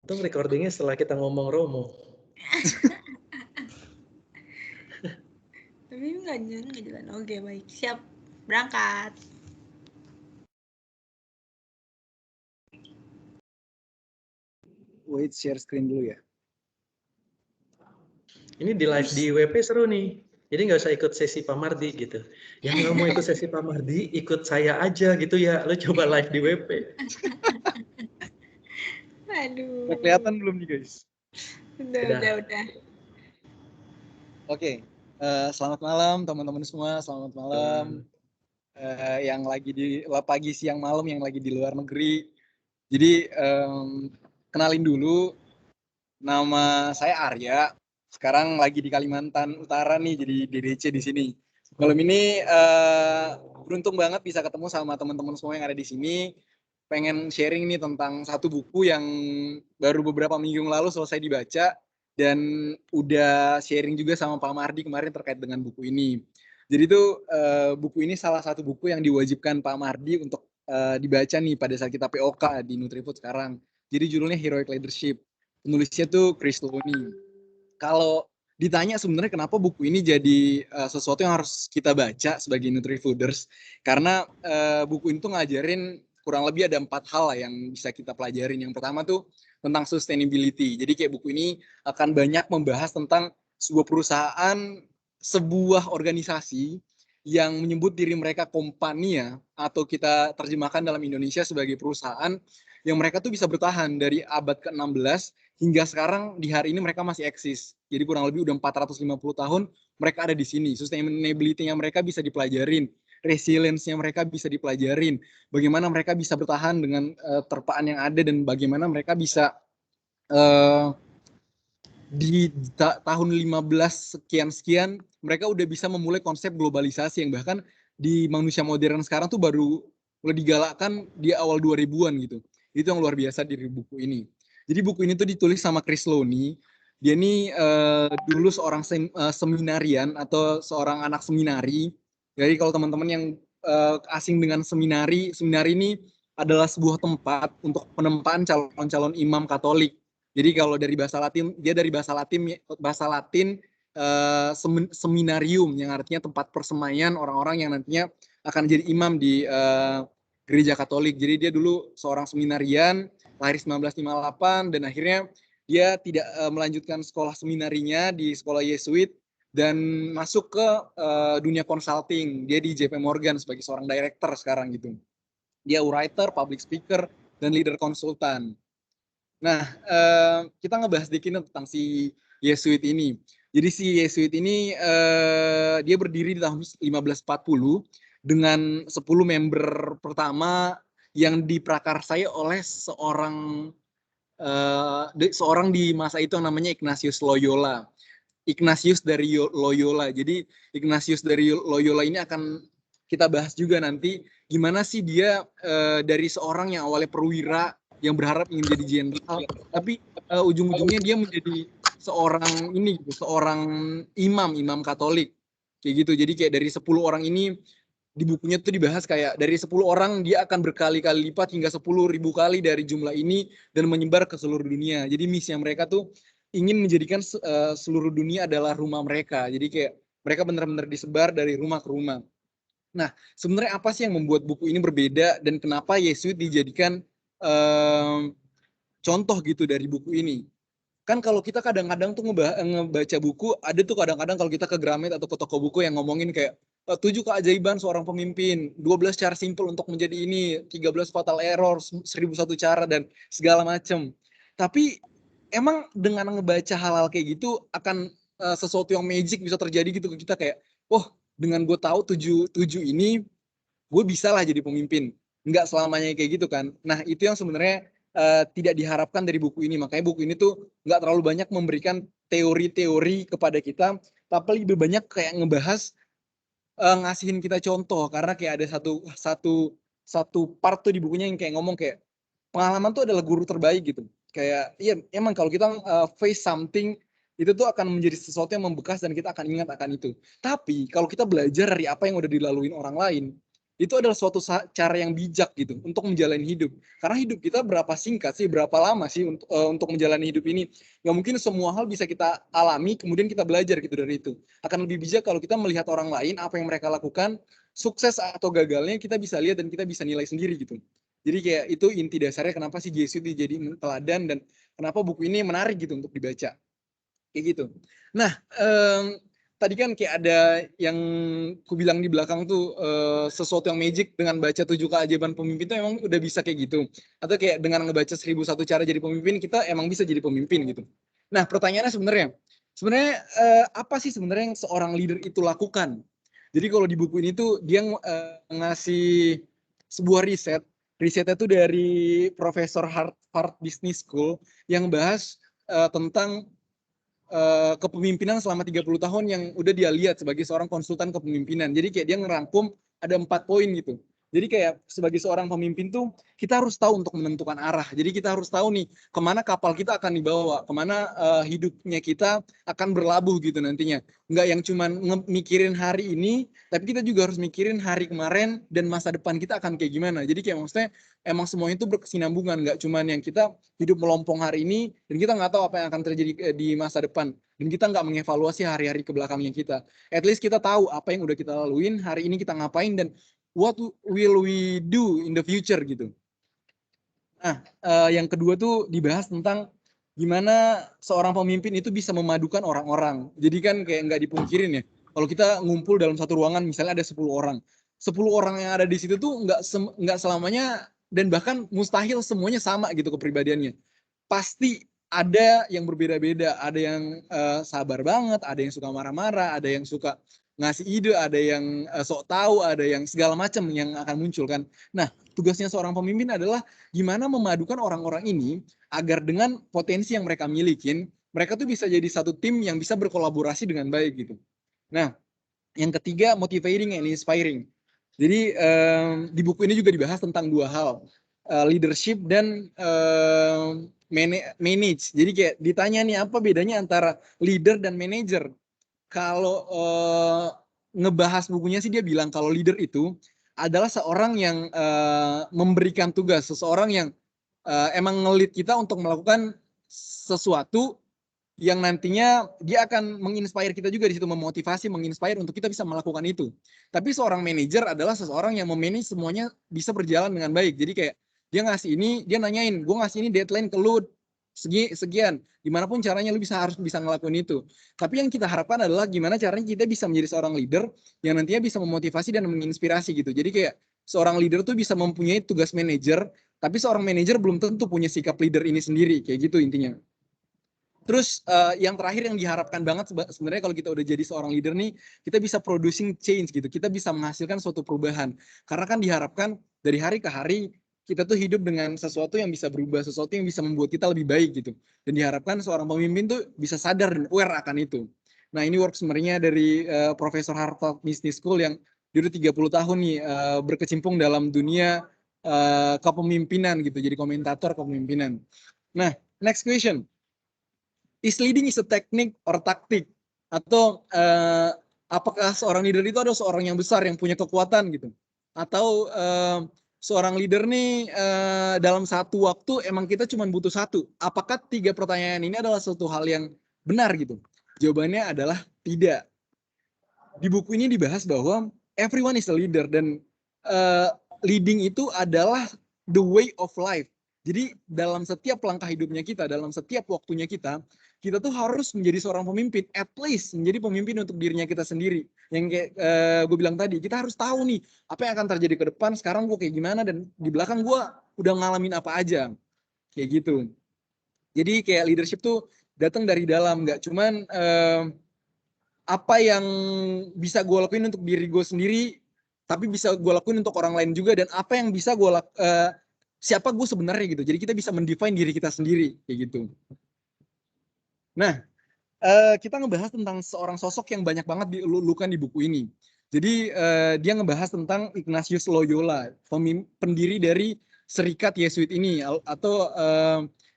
Untung recordingnya setelah kita ngomong Romo. Tapi nggak jalan. Oke, baik. Siap. Berangkat. Wait, share screen dulu ya. Ini di live di WP seru nih. Jadi nggak usah ikut sesi Pak Mardi gitu. Yang nggak mau ikut sesi Pak Mardi, ikut saya aja gitu ya. Lo coba live di WP. Aduh. Udah kelihatan belum nih guys? Udah. Oke, selamat malam teman-teman semua. Selamat malam. Yang lagi di pagi, siang, malam yang lagi di luar negeri. Jadi kenalin dulu, nama saya Arya. Sekarang lagi di Kalimantan Utara nih, jadi DDC di sini. Malam ini beruntung banget bisa ketemu sama teman-teman semua yang ada di sini. Pengen sharing nih tentang satu buku yang baru beberapa minggu yang lalu selesai dibaca dan udah sharing juga sama Pak Mardi kemarin terkait dengan buku ini. Jadi tuh buku ini salah satu buku yang diwajibkan Pak Mardi untuk dibaca nih pada saat kita POK di Nutrifood sekarang. Jadi judulnya Heroic Leadership. Penulisnya tuh Chris Lowney. Kalau ditanya sebenarnya kenapa buku ini jadi sesuatu yang harus kita baca sebagai Nutrifooders, karena buku ini tuh ngajarin kurang lebih ada 4 hal lah yang bisa kita pelajarin. Yang pertama tuh tentang sustainability. Jadi kayak buku ini akan banyak membahas tentang sebuah perusahaan, sebuah organisasi yang menyebut diri mereka kompania atau kita terjemahkan dalam Indonesia sebagai perusahaan yang mereka tuh bisa bertahan dari abad ke-16 hingga sekarang di hari ini mereka masih eksis. Jadi kurang lebih udah 450 tahun mereka ada di sini. Sustainability-nya mereka bisa dipelajarin, resilience-nya mereka bisa dipelajarin, bagaimana mereka bisa bertahan dengan terpaan yang ada dan bagaimana mereka bisa di tahun 15 sekian mereka udah bisa memulai konsep globalisasi yang bahkan di manusia modern sekarang tuh baru mulai digalakkan di awal 2000-an gitu. Itu yang luar biasa dari buku ini. Jadi buku ini tuh ditulis sama Chris Lowney. Dia ini dulu seorang seminarian atau seorang anak seminari. Jadi kalau teman-teman yang asing dengan seminari ini adalah sebuah tempat untuk penempaan calon-calon imam Katolik. Jadi kalau dari bahasa Latin, dia dari bahasa Latin seminarium yang artinya tempat persemaian orang-orang yang nantinya akan jadi imam di gereja Katolik. Jadi dia dulu seorang seminarian, lahir 1958 dan akhirnya dia tidak melanjutkan sekolah seminarinya di sekolah Yesuit dan masuk ke dunia consulting. Dia di JP Morgan sebagai seorang director sekarang gitu. Dia writer, public speaker, dan leader konsultan. Nah, kita ngebahas dikit tentang si Yesuit ini. Jadi si Yesuit ini dia berdiri di tahun 1540 dengan 10 member pertama yang diprakarsai oleh seorang di masa itu yang namanya Ignatius Loyola. Ignatius dari Loyola. Jadi Ignatius dari Loyola ini akan kita bahas juga nanti gimana sih dia dari seorang yang awalnya perwira yang berharap ingin jadi jenderal, tapi ujung-ujungnya dia menjadi seorang imam Katolik kayak gitu. Jadi kayak dari 10 orang ini di bukunya tuh dibahas kayak dari 10 orang dia akan berkali-kali lipat hingga 10.000 kali dari jumlah ini dan menyebar ke seluruh dunia. Jadi misi mereka tuh ingin menjadikan seluruh dunia adalah rumah mereka. Jadi kayak mereka benar-benar disebar dari rumah ke rumah. Nah, sebenarnya apa sih yang membuat buku ini berbeda dan kenapa Yesuit dijadikan contoh gitu dari buku ini? Kan kalau kita kadang-kadang tuh ngebaca buku, ada tuh kadang-kadang kalau kita ke Gramet atau ke toko buku yang ngomongin kayak 7 keajaiban seorang pemimpin, 12 cara simpel untuk menjadi ini, 13 fatal error, 1001 cara dan segala macam. Tapi emang dengan ngebaca hal-hal kayak gitu akan sesuatu yang magic bisa terjadi gitu ke kita kayak, oh dengan gue tahu 7 ini, gue bisa lah jadi pemimpin. Nggak selamanya kayak gitu kan. Nah itu yang sebenarnya tidak diharapkan dari buku ini. Makanya buku ini tuh nggak terlalu banyak memberikan teori-teori kepada kita, tapi lebih banyak kayak ngebahas ngasihin kita contoh. Karena kayak ada satu part tuh di bukunya yang kayak ngomong kayak pengalaman tuh adalah guru terbaik gitu. Kayak iya emang kalau kita face something itu tuh akan menjadi sesuatu yang membekas dan kita akan ingat akan itu. Tapi kalau kita belajar dari apa yang udah dilaluin orang lain, itu adalah suatu cara yang bijak gitu untuk menjalani hidup. Karena hidup kita berapa singkat sih, berapa lama sih untuk menjalani hidup ini. Nggak mungkin semua hal bisa kita alami, kemudian kita belajar gitu dari itu. Akan lebih bijak kalau kita melihat orang lain, apa yang mereka lakukan, sukses atau gagalnya kita bisa lihat dan kita bisa nilai sendiri gitu. Jadi kayak itu inti dasarnya kenapa sih Jesuit jadi teladan dan kenapa buku ini menarik gitu untuk dibaca. Kayak gitu. Nah, tadi kan kayak ada yang ku bilang di belakang tuh sesuatu yang magic dengan baca 7 keajaiban pemimpin tuh emang udah bisa kayak gitu. Atau kayak dengan ngebaca 1001 cara jadi pemimpin kita emang bisa jadi pemimpin gitu. Nah, pertanyaannya sebenarnya apa sih sebenarnya yang seorang leader itu lakukan? Jadi kalau di buku ini tuh dia ngasih sebuah risetnya tuh dari Profesor Harvard Business School yang bahas tentang kepemimpinan selama 30 tahun yang udah dia lihat sebagai seorang konsultan kepemimpinan. Jadi kayak dia ngerangkum ada 4 poin gitu. Jadi kayak sebagai seorang pemimpin tuh kita harus tahu untuk menentukan arah. Jadi kita harus tahu nih kemana kapal kita akan dibawa, kemana hidupnya kita akan berlabuh gitu nantinya. Nggak yang cuman mikirin hari ini, tapi kita juga harus mikirin hari kemarin dan masa depan kita akan kayak gimana. Jadi kayak maksudnya emang semuanya itu berkesinambungan, nggak cuman yang kita hidup melompong hari ini dan kita nggak tahu apa yang akan terjadi di masa depan dan kita nggak mengevaluasi hari-hari kebelakangnya kita. At least kita tahu apa yang udah kita laluin hari ini, kita ngapain dan what will we do in the future gitu. Nah, yang kedua tuh dibahas tentang gimana seorang pemimpin itu bisa memadukan orang-orang. Jadi kan kayak nggak dipungkirin ya, kalau kita ngumpul dalam satu ruangan misalnya ada 10 orang. 10 orang yang ada di situ tuh nggak selamanya dan bahkan mustahil semuanya sama gitu kepribadiannya. Pasti ada yang berbeda-beda, ada yang sabar banget, ada yang suka marah-marah, ada yang suka ngasih ide, ada yang sok tahu, ada yang segala macam yang akan muncul kan. Nah, tugasnya seorang pemimpin adalah gimana memadukan orang-orang ini agar dengan potensi yang mereka milikin, mereka tuh bisa jadi satu tim yang bisa berkolaborasi dengan baik gitu. Nah, yang ketiga motivating and inspiring. Jadi di buku ini juga dibahas tentang 2 hal, leadership dan manage. Jadi kayak ditanya nih apa bedanya antara leader dan manager. Kalau ngebahas bukunya sih dia bilang kalau leader itu adalah seorang yang memberikan tugas, seseorang yang emang nge-lead kita untuk melakukan sesuatu yang nantinya dia akan menginspire kita juga di situ, memotivasi, menginspire untuk kita bisa melakukan itu. Tapi seorang manajer adalah seseorang yang memanage semuanya bisa berjalan dengan baik. Jadi kayak dia ngasih ini, dia nanyain, gue ngasih ini deadline ke lu sekian, gimana pun caranya lu harus bisa ngelakuin itu. Tapi yang kita harapkan adalah gimana caranya kita bisa menjadi seorang leader yang nantinya bisa memotivasi dan menginspirasi gitu. Jadi kayak seorang leader tuh bisa mempunyai tugas manajer, tapi seorang manajer belum tentu punya sikap leader ini sendiri, kayak gitu intinya. Terus yang terakhir yang diharapkan banget sebenarnya kalau kita udah jadi seorang leader nih, kita bisa producing change gitu. Kita bisa menghasilkan suatu perubahan. Karena kan diharapkan dari hari ke hari kita tuh hidup dengan sesuatu yang bisa berubah, sesuatu yang bisa membuat kita lebih baik gitu. Dan diharapkan seorang pemimpin tuh bisa sadar dan aware akan itu. Nah, ini work summary-nya dari Profesor Harvard Business School yang dia udah 30 tahun nih berkecimpung dalam dunia kepemimpinan gitu, jadi komentator kepemimpinan. Nah, next question. Is leading is a technique or taktik? Atau apakah seorang leader itu adalah seorang yang besar yang punya kekuatan gitu? Atau seorang leader nih dalam satu waktu emang kita cuma butuh satu? Apakah 3 pertanyaan ini adalah suatu hal yang benar gitu? Jawabannya adalah tidak. Di buku ini dibahas bahwa everyone is a leader dan leading itu adalah the way of life. Jadi dalam setiap langkah hidupnya kita, dalam setiap waktunya kita tuh harus menjadi seorang pemimpin, at least menjadi pemimpin untuk dirinya kita sendiri. Yang kayak gue bilang tadi, kita harus tahu nih apa yang akan terjadi ke depan, sekarang gue kayak gimana, dan di belakang gue udah ngalamin apa aja. Kayak gitu. Jadi kayak leadership tuh datang dari dalam, nggak cuman apa yang bisa gue lakuin untuk diri gue sendiri, tapi bisa gue lakuin untuk orang lain juga, dan apa yang bisa gue siapa gue sebenarnya gitu. Jadi kita bisa mendefine diri kita sendiri kayak gitu. Nah, kita ngebahas tentang seorang sosok yang banyak banget dilulukan di buku ini. Jadi dia ngebahas tentang Ignatius Loyola, pendiri dari Serikat Yesuit ini, atau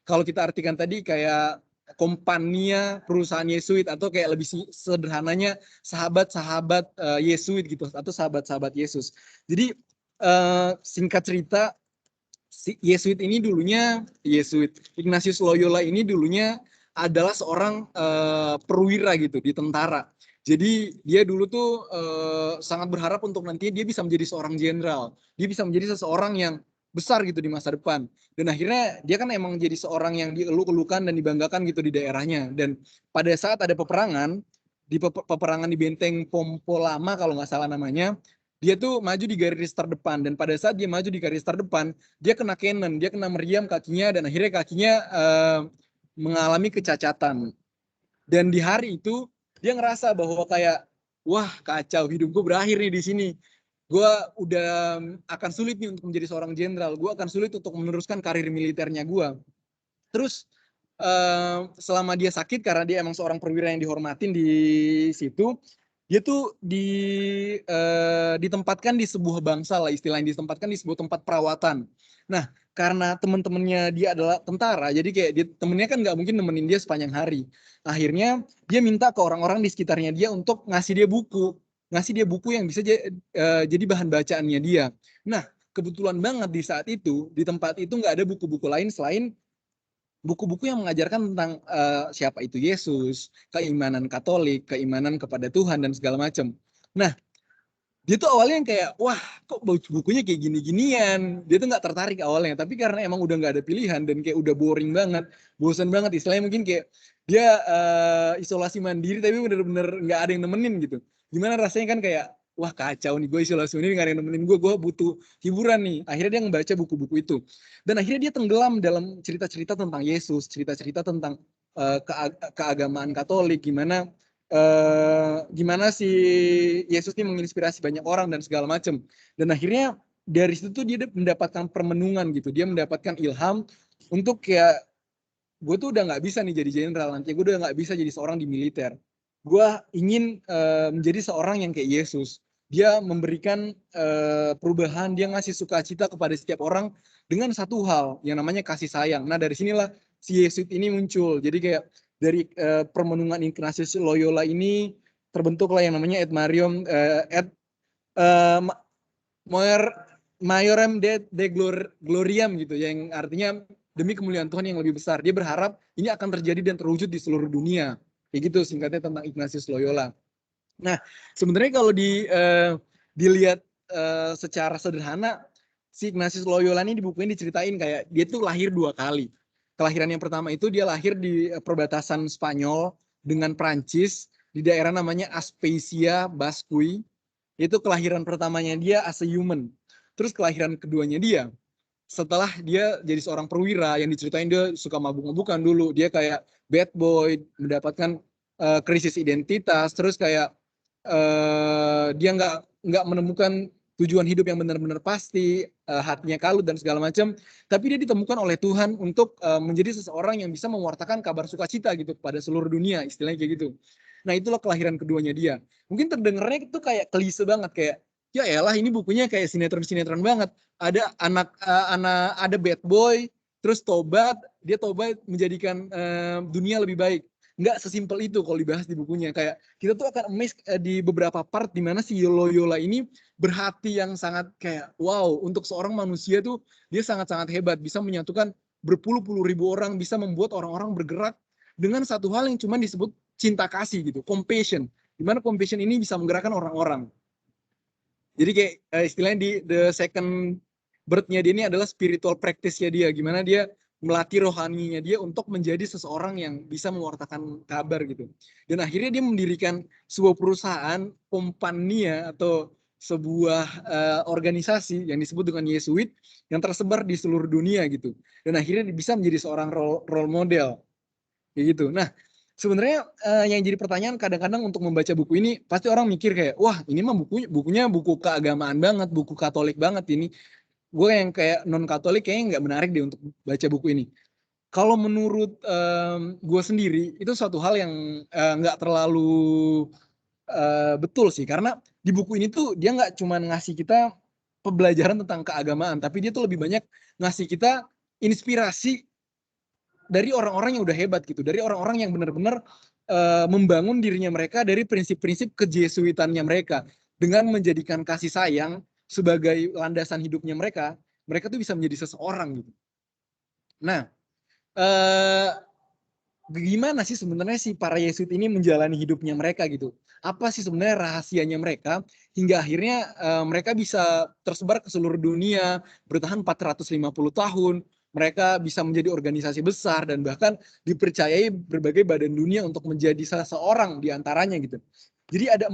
kalau kita artikan tadi kayak kompania perusahaan Yesuit, atau kayak lebih sederhananya sahabat-sahabat Yesuit gitu, atau sahabat-sahabat Yesus. Jadi singkat cerita, Ignatius Loyola ini dulunya adalah seorang perwira gitu di tentara. Jadi dia dulu tuh sangat berharap untuk nanti dia bisa menjadi seorang jenderal. Dia bisa menjadi seseorang yang besar gitu di masa depan. Dan akhirnya dia kan emang jadi seorang yang dieluk-elukan dan dibanggakan gitu di daerahnya. Dan pada saat ada peperangan, peperangan di Benteng Pompo Lama kalau nggak salah namanya, dia tuh maju di garis terdepan. Dan pada saat dia maju di garis terdepan, dia kena cannon, dia kena meriam kakinya, dan akhirnya kakinya mengalami kecacatan. Dan di hari itu dia ngerasa bahwa kayak, wah kacau, hidup gue berakhir nih di sini. Gue udah akan sulit nih untuk menjadi seorang jenderal. Gue akan sulit untuk meneruskan karir militernya gue. Terus selama dia sakit, karena dia emang seorang perwira yang dihormatin di situ, dia tuh ditempatkan di sebuah bangsa lah istilahnya, ditempatkan di sebuah tempat perawatan. Nah, karena teman-temannya dia adalah tentara, jadi kayak temennya kan nggak mungkin nemenin dia sepanjang hari. Akhirnya dia minta ke orang-orang di sekitarnya dia untuk ngasih dia buku yang bisa jadi bahan bacaannya dia. Nah, kebetulan banget di saat itu, di tempat itu nggak ada buku-buku lain selain buku-buku yang mengajarkan tentang siapa itu Yesus, keimanan Katolik, keimanan kepada Tuhan, dan segala macam. Nah, dia tuh awalnya yang kayak, wah kok bukunya kayak gini-ginian. Dia tuh nggak tertarik awalnya, tapi karena emang udah nggak ada pilihan dan kayak udah boring banget, bosan banget, istilahnya mungkin kayak dia isolasi mandiri tapi bener-bener nggak ada yang nemenin gitu. Gimana rasanya kan kayak, wah kacau nih, gue isolasi mandiri nggak ada yang nemenin gue butuh hiburan nih. Akhirnya dia ngebaca buku-buku itu. Dan akhirnya dia tenggelam dalam cerita-cerita tentang Yesus, cerita-cerita tentang keagamaan Katolik, gimana si Yesus ini menginspirasi banyak orang dan segala macam. Dan akhirnya dari situ tuh dia mendapatkan permenungan gitu. Dia mendapatkan ilham untuk kayak, gue tuh udah nggak bisa nih jadi jenderal nanti. Gue udah nggak bisa jadi seorang di militer. Gue ingin menjadi seorang yang kayak Yesus. Dia memberikan perubahan, dia ngasih sukacita kepada setiap orang dengan satu hal yang namanya kasih sayang. Nah dari sinilah si Yesus ini muncul. Jadi kayak dari permenungan Ignatius Loyola ini terbentuklah yang namanya et Mariam et Maiorem de Gloriam gitu, yang artinya demi kemuliaan Tuhan yang lebih besar. Dia berharap ini akan terjadi dan terwujud di seluruh dunia. Kayak gitu singkatnya tentang Ignatius Loyola. Nah, sebenarnya kalau dilihat secara sederhana, si Ignatius Loyola ini di bukunya diceritain kayak dia tuh lahir 2 kali. Kelahiran yang pertama itu dia lahir di perbatasan Spanyol dengan Prancis di daerah namanya Aspecia Basque. Itu kelahiran pertamanya dia as a human. Terus kelahiran keduanya dia setelah dia jadi seorang perwira, yang diceritain dia suka mabuk-mabukan dulu. Dia kayak bad boy, mendapatkan krisis identitas, terus kayak dia nggak menemukan tujuan hidup yang benar-benar pasti, hatinya kalut dan segala macam. Tapi dia ditemukan oleh Tuhan untuk menjadi seseorang yang bisa mewartakan kabar sukacita gitu kepada seluruh dunia, istilahnya kayak gitu. Nah itulah kelahiran keduanya dia. Mungkin terdengarnya itu kayak klise banget, kayak ya elah ini bukunya kayak sinetron-sinetron banget. Ada ada bad boy, terus dia tobat menjadikan dunia lebih baik. Nggak sesimpel itu kalau dibahas di bukunya. Kayak kita tuh akan amazed di beberapa part di mana si Loyola ini berhati yang sangat kayak wow, untuk seorang manusia tuh dia sangat-sangat hebat, bisa menyatukan berpuluh-puluh ribu orang, bisa membuat orang-orang bergerak dengan satu hal yang cuma disebut cinta kasih gitu, compassion. Dimana compassion ini bisa menggerakkan orang-orang. Jadi kayak istilahnya di the second birth-nya dia ini adalah spiritual practice-nya dia, gimana dia melatih rohaninya dia untuk menjadi seseorang yang bisa mewartakan kabar gitu. Dan akhirnya dia mendirikan sebuah perusahaan kompania atau sebuah organisasi yang disebut dengan Yesuit yang tersebar di seluruh dunia gitu. Dan akhirnya bisa menjadi seorang role model kayak gitu. Nah, sebenarnya yang jadi pertanyaan kadang-kadang untuk membaca buku ini, pasti orang mikir kayak, wah ini mah bukunya buku keagamaan banget, buku Katolik banget ini. Gue yang kayak non-Katolik kayaknya nggak menarik deh untuk baca buku ini. Kalau menurut gue sendiri, itu suatu hal yang nggak terlalu betul sih. Karena di buku ini tuh dia nggak cuma ngasih kita pembelajaran tentang keagamaan, tapi dia tuh lebih banyak ngasih kita inspirasi dari orang-orang yang udah hebat gitu, dari orang-orang yang benar-benar membangun dirinya mereka dari prinsip-prinsip kejesuitannya mereka dengan menjadikan kasih sayang sebagai landasan hidupnya mereka, mereka tuh bisa menjadi seseorang gitu. Nah, eh, gimana sih sebenarnya si para Yesuit ini menjalani hidupnya mereka gitu? Apa sih sebenarnya rahasianya mereka hingga akhirnya mereka bisa tersebar ke seluruh dunia, bertahan 450 tahun, mereka bisa menjadi organisasi besar dan bahkan dipercayai berbagai badan dunia untuk menjadi salah seorang di antaranya gitu. Jadi ada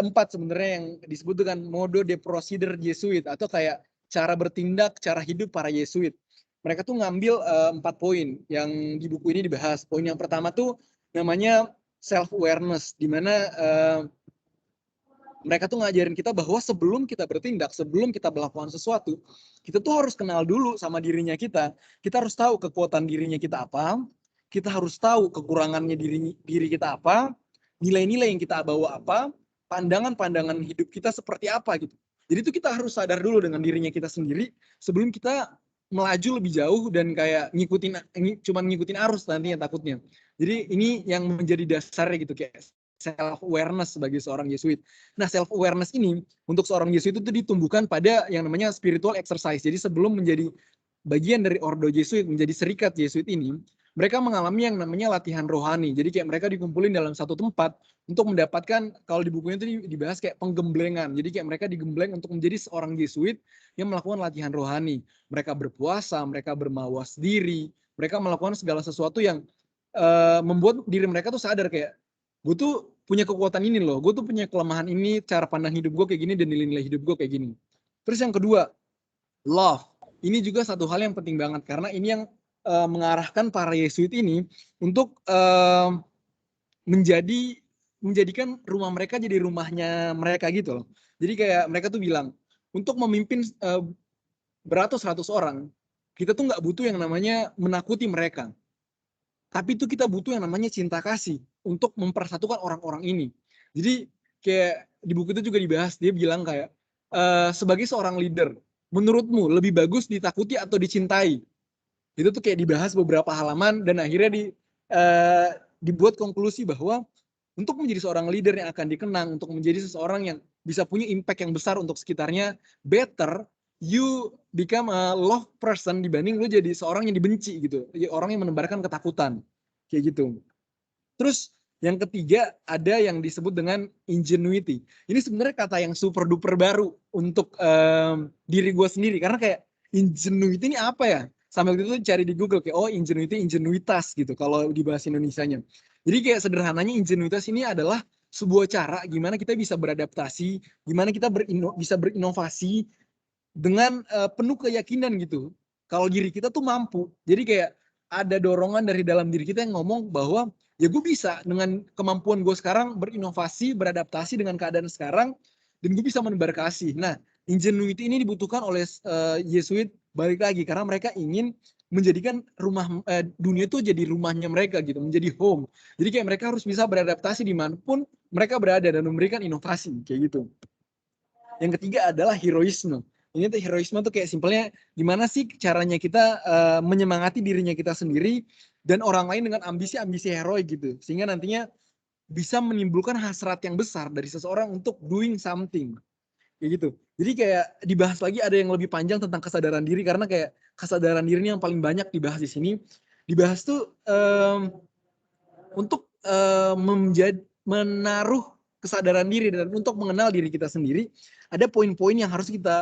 empat sebenarnya yang disebut dengan modo de proceder Jesuit atau kayak cara bertindak, cara hidup para Yesuit. Mereka tuh ngambil 4 poin yang di buku ini dibahas. Poin yang pertama tuh namanya self awareness, di mana mereka tuh ngajarin kita bahwa sebelum kita bertindak, sebelum kita melakukan sesuatu, kita tuh harus kenal dulu sama dirinya kita. Kita harus tahu kekuatan dirinya kita apa, kita harus tahu kekurangannya diri kita apa, nilai-nilai yang kita bawa apa, pandangan-pandangan hidup kita seperti apa gitu. Jadi itu kita harus sadar dulu dengan dirinya kita sendiri sebelum kita melaju lebih jauh dan kayak cuman ngikutin arus nantinya takutnya. Jadi ini yang menjadi dasarnya gitu, kayak self awareness sebagai seorang Yesuit. Nah, self awareness ini untuk seorang Yesuit itu ditumbuhkan pada yang namanya spiritual exercise. Jadi sebelum menjadi bagian dari ordo Yesuit, menjadi serikat Yesuit ini, mereka mengalami yang namanya latihan rohani. Jadi kayak mereka dikumpulin dalam satu tempat untuk mendapatkan, kalau di bukunya itu dibahas kayak penggemblengan. Jadi kayak mereka digembleng untuk menjadi seorang Yesuit yang melakukan latihan rohani. Mereka berpuasa, mereka bermawas diri, mereka melakukan segala sesuatu yang membuat diri mereka tuh sadar kayak, gue tuh punya kekuatan ini loh, gue tuh punya kelemahan ini, cara pandang hidup gue kayak gini, dan nilai-nilai hidup gue kayak gini. Terus yang kedua, love. Ini juga satu hal yang penting banget, karena ini yang mengarahkan para Yesuit ini untuk menjadikan rumah mereka jadi rumahnya mereka gitu loh. Jadi kayak mereka tuh bilang, untuk memimpin beratus-ratus orang, kita tuh nggak butuh yang namanya menakuti mereka. Tapi itu kita butuh yang namanya cinta kasih untuk mempersatukan orang-orang ini. Jadi kayak di buku itu juga dibahas, dia bilang kayak, sebagai seorang leader, menurutmu lebih bagus ditakuti atau dicintai? Itu tuh kayak dibahas beberapa halaman dan akhirnya dibuat konklusi bahwa untuk menjadi seorang leader yang akan dikenang, untuk menjadi seseorang yang bisa punya impact yang besar untuk sekitarnya, better you become a love person dibanding lu jadi seorang yang dibenci gitu, orang yang menebarkan ketakutan kayak gitu. Terus yang ketiga ada yang disebut dengan ingenuity. Ini sebenarnya kata yang super duper baru untuk diri gue sendiri, karena kayak ingenuity ini apa ya? Sambil itu cari di Google kayak, oh ingenuity, ingenuitas gitu kalau di bahasa Indonesianya. Jadi kayak sederhananya ingenuitas ini adalah sebuah cara gimana kita bisa beradaptasi, gimana kita bisa berinovasi dengan penuh keyakinan gitu. Kalau diri kita tuh mampu. Jadi kayak ada dorongan dari dalam diri kita yang ngomong bahwa ya gue bisa dengan kemampuan gue sekarang berinovasi, beradaptasi dengan keadaan sekarang, dan gue bisa menebar kasih. Nah, ingenuity ini dibutuhkan oleh Yesuit balik lagi karena mereka ingin menjadikan dunia itu jadi rumahnya mereka gitu, menjadi home. Jadi kayak mereka harus bisa beradaptasi dimanapun mereka berada dan memberikan inovasi kayak gitu. Yang ketiga adalah heroisme. Ini tuh heroisme tuh kayak simpelnya gimana sih caranya kita menyemangati dirinya kita sendiri dan orang lain dengan ambisi-ambisi heroik gitu. Sehingga nantinya bisa menimbulkan hasrat yang besar dari seseorang untuk doing something. Kayak gitu. Jadi kayak dibahas lagi ada yang lebih panjang tentang kesadaran diri, karena kayak kesadaran diri ini yang paling banyak dibahas di sini. Dibahas tuh untuk menaruh kesadaran diri dan untuk mengenal diri kita sendiri, ada poin-poin yang harus kita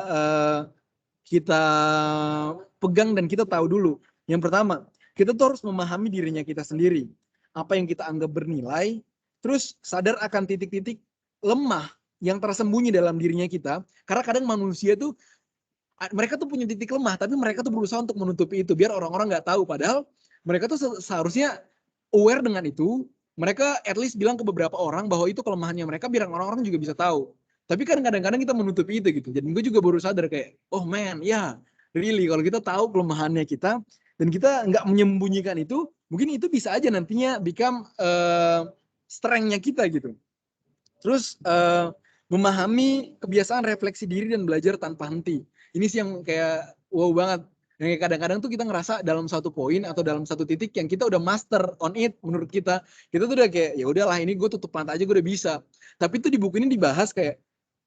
pegang dan kita tahu dulu. Yang pertama, kita tuh harus memahami dirinya kita sendiri. Apa yang kita anggap bernilai, terus sadar akan titik-titik lemah yang tersembunyi dalam dirinya kita. Karena kadang manusia tuh, mereka tuh punya titik lemah, tapi mereka tuh berusaha untuk menutupi itu biar orang-orang nggak tahu. Padahal mereka tuh seharusnya aware dengan itu. Mereka at least bilang ke beberapa orang bahwa itu kelemahannya mereka, biar orang-orang juga bisa tahu. Tapi kan kadang-kadang kita menutupi itu gitu. Jadi gue juga baru sadar kayak, oh man, ya, really kalau kita tahu kelemahannya kita dan kita nggak menyembunyikan itu, mungkin itu bisa aja nantinya become strength-nya kita gitu. Terus memahami kebiasaan refleksi diri dan belajar tanpa henti. Ini sih yang kayak wow banget. Yang kadang-kadang tuh kita ngerasa dalam satu poin atau dalam satu titik yang kita udah master on it, menurut kita tuh udah kayak ya udahlah ini gue tutup mata aja gue udah bisa. Tapi tuh di buku ini dibahas kayak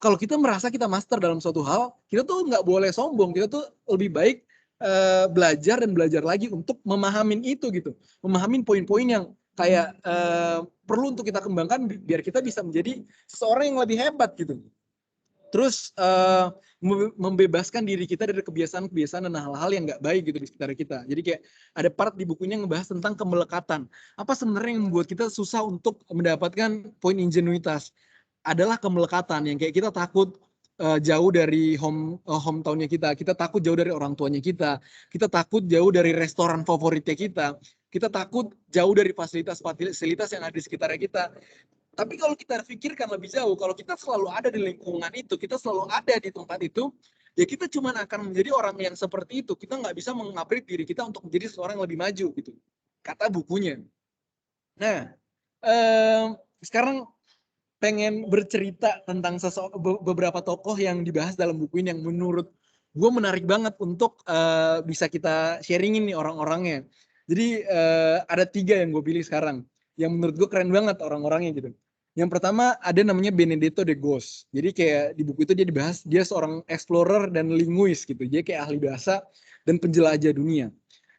kalau kita merasa kita master dalam suatu hal, kita tuh nggak boleh sombong. Kita tuh lebih baik belajar dan belajar lagi untuk memahamin itu gitu. Memahamin poin-poin yang kayak perlu untuk kita kembangkan biar kita bisa menjadi seseorang yang lebih hebat gitu. Terus membebaskan diri kita dari kebiasaan-kebiasaan dan hal-hal yang nggak baik gitu di sekitar kita. Jadi kayak ada part di bukunya ngebahas tentang kemelekatan. Apa sebenarnya yang membuat kita susah untuk mendapatkan poin ingenuitas? Adalah kemelekatan yang kayak kita takut jauh dari hometownnya kita takut jauh dari orang tuanya kita takut jauh dari restoran favoritnya kita takut jauh dari fasilitas yang ada di sekitar kita. Tapi kalau kita pikirkan lebih jauh, kalau kita selalu ada di lingkungan itu, kita selalu ada di tempat itu, ya kita cuma akan menjadi orang yang seperti itu. Kita nggak bisa mengupgrade diri kita untuk menjadi seorang yang lebih maju gitu, kata bukunya. Nah, sekarang pengen bercerita tentang beberapa tokoh yang dibahas dalam buku ini yang menurut gue menarik banget untuk bisa kita sharingin nih orang-orangnya. Jadi ada 3 yang gue pilih sekarang yang menurut gue keren banget orang-orangnya gitu. Yang pertama ada namanya Benedetto de Gos. Jadi kayak di buku itu dia dibahas dia seorang explorer dan linguis gitu. Dia kayak ahli bahasa dan penjelajah dunia.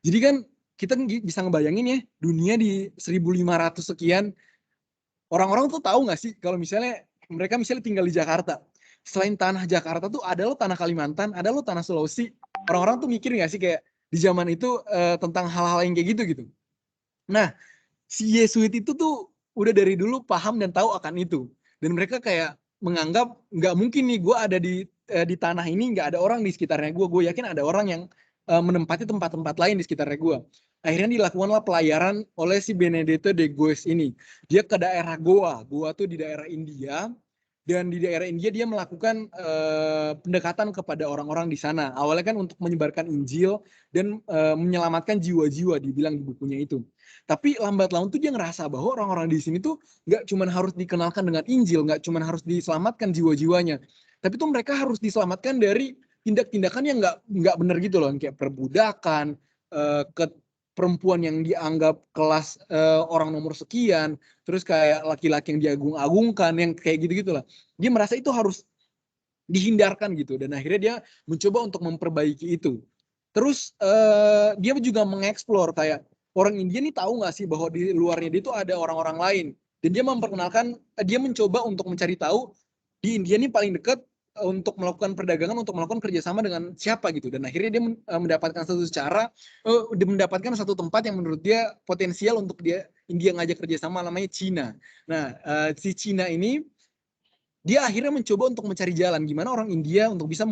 Jadi kan kita bisa ngebayangin ya dunia di 1500 sekian. Orang-orang tuh tahu nggak sih kalau misalnya mereka misalnya tinggal di Jakarta. Selain tanah Jakarta tuh ada lo tanah Kalimantan, ada lo tanah Sulawesi. Orang-orang tuh mikir nggak sih kayak di zaman itu tentang hal-hal yang kayak gitu. Nah, si Yesuit itu tuh udah dari dulu paham dan tahu akan itu. Dan mereka kayak menganggap nggak mungkin nih gue ada di tanah ini nggak ada orang di sekitarnya gue. Gue yakin ada orang yang menempati tempat-tempat lain di sekitarnya gue. Akhirnya dilakukanlah pelayaran oleh si Benedetto de Gos ini. Dia ke daerah Goa. Goa tuh di daerah India. Dan di daerah India dia melakukan pendekatan kepada orang-orang di sana. Awalnya kan untuk menyebarkan Injil dan menyelamatkan jiwa-jiwa, dibilang di bukunya itu. Tapi lambat laun tuh dia ngerasa bahwa orang-orang di sini tuh nggak cuma harus dikenalkan dengan Injil, nggak cuma harus diselamatkan jiwa-jiwanya, tapi tuh mereka harus diselamatkan dari tindak-tindakan yang nggak benar gitu loh, kayak perbudakan, ke perempuan yang dianggap kelas orang nomor sekian, terus kayak laki-laki yang diagung-agungkan, yang kayak gitu-gitu lah. Dia merasa itu harus dihindarkan gitu, dan akhirnya dia mencoba untuk memperbaiki itu. Terus dia juga mengeksplor kayak orang India nih tahu nggak sih bahwa di luarnya dia itu ada orang-orang lain, dan dia memperkenalkan, dia mencoba untuk mencari tahu di India nih paling dekat untuk melakukan perdagangan, untuk melakukan kerjasama dengan siapa gitu, dan akhirnya dia mendapatkan mendapatkan satu tempat yang menurut dia potensial untuk dia India ngajak kerjasama, namanya Cina. Nah, si Cina ini dia akhirnya mencoba untuk mencari jalan gimana orang India untuk bisa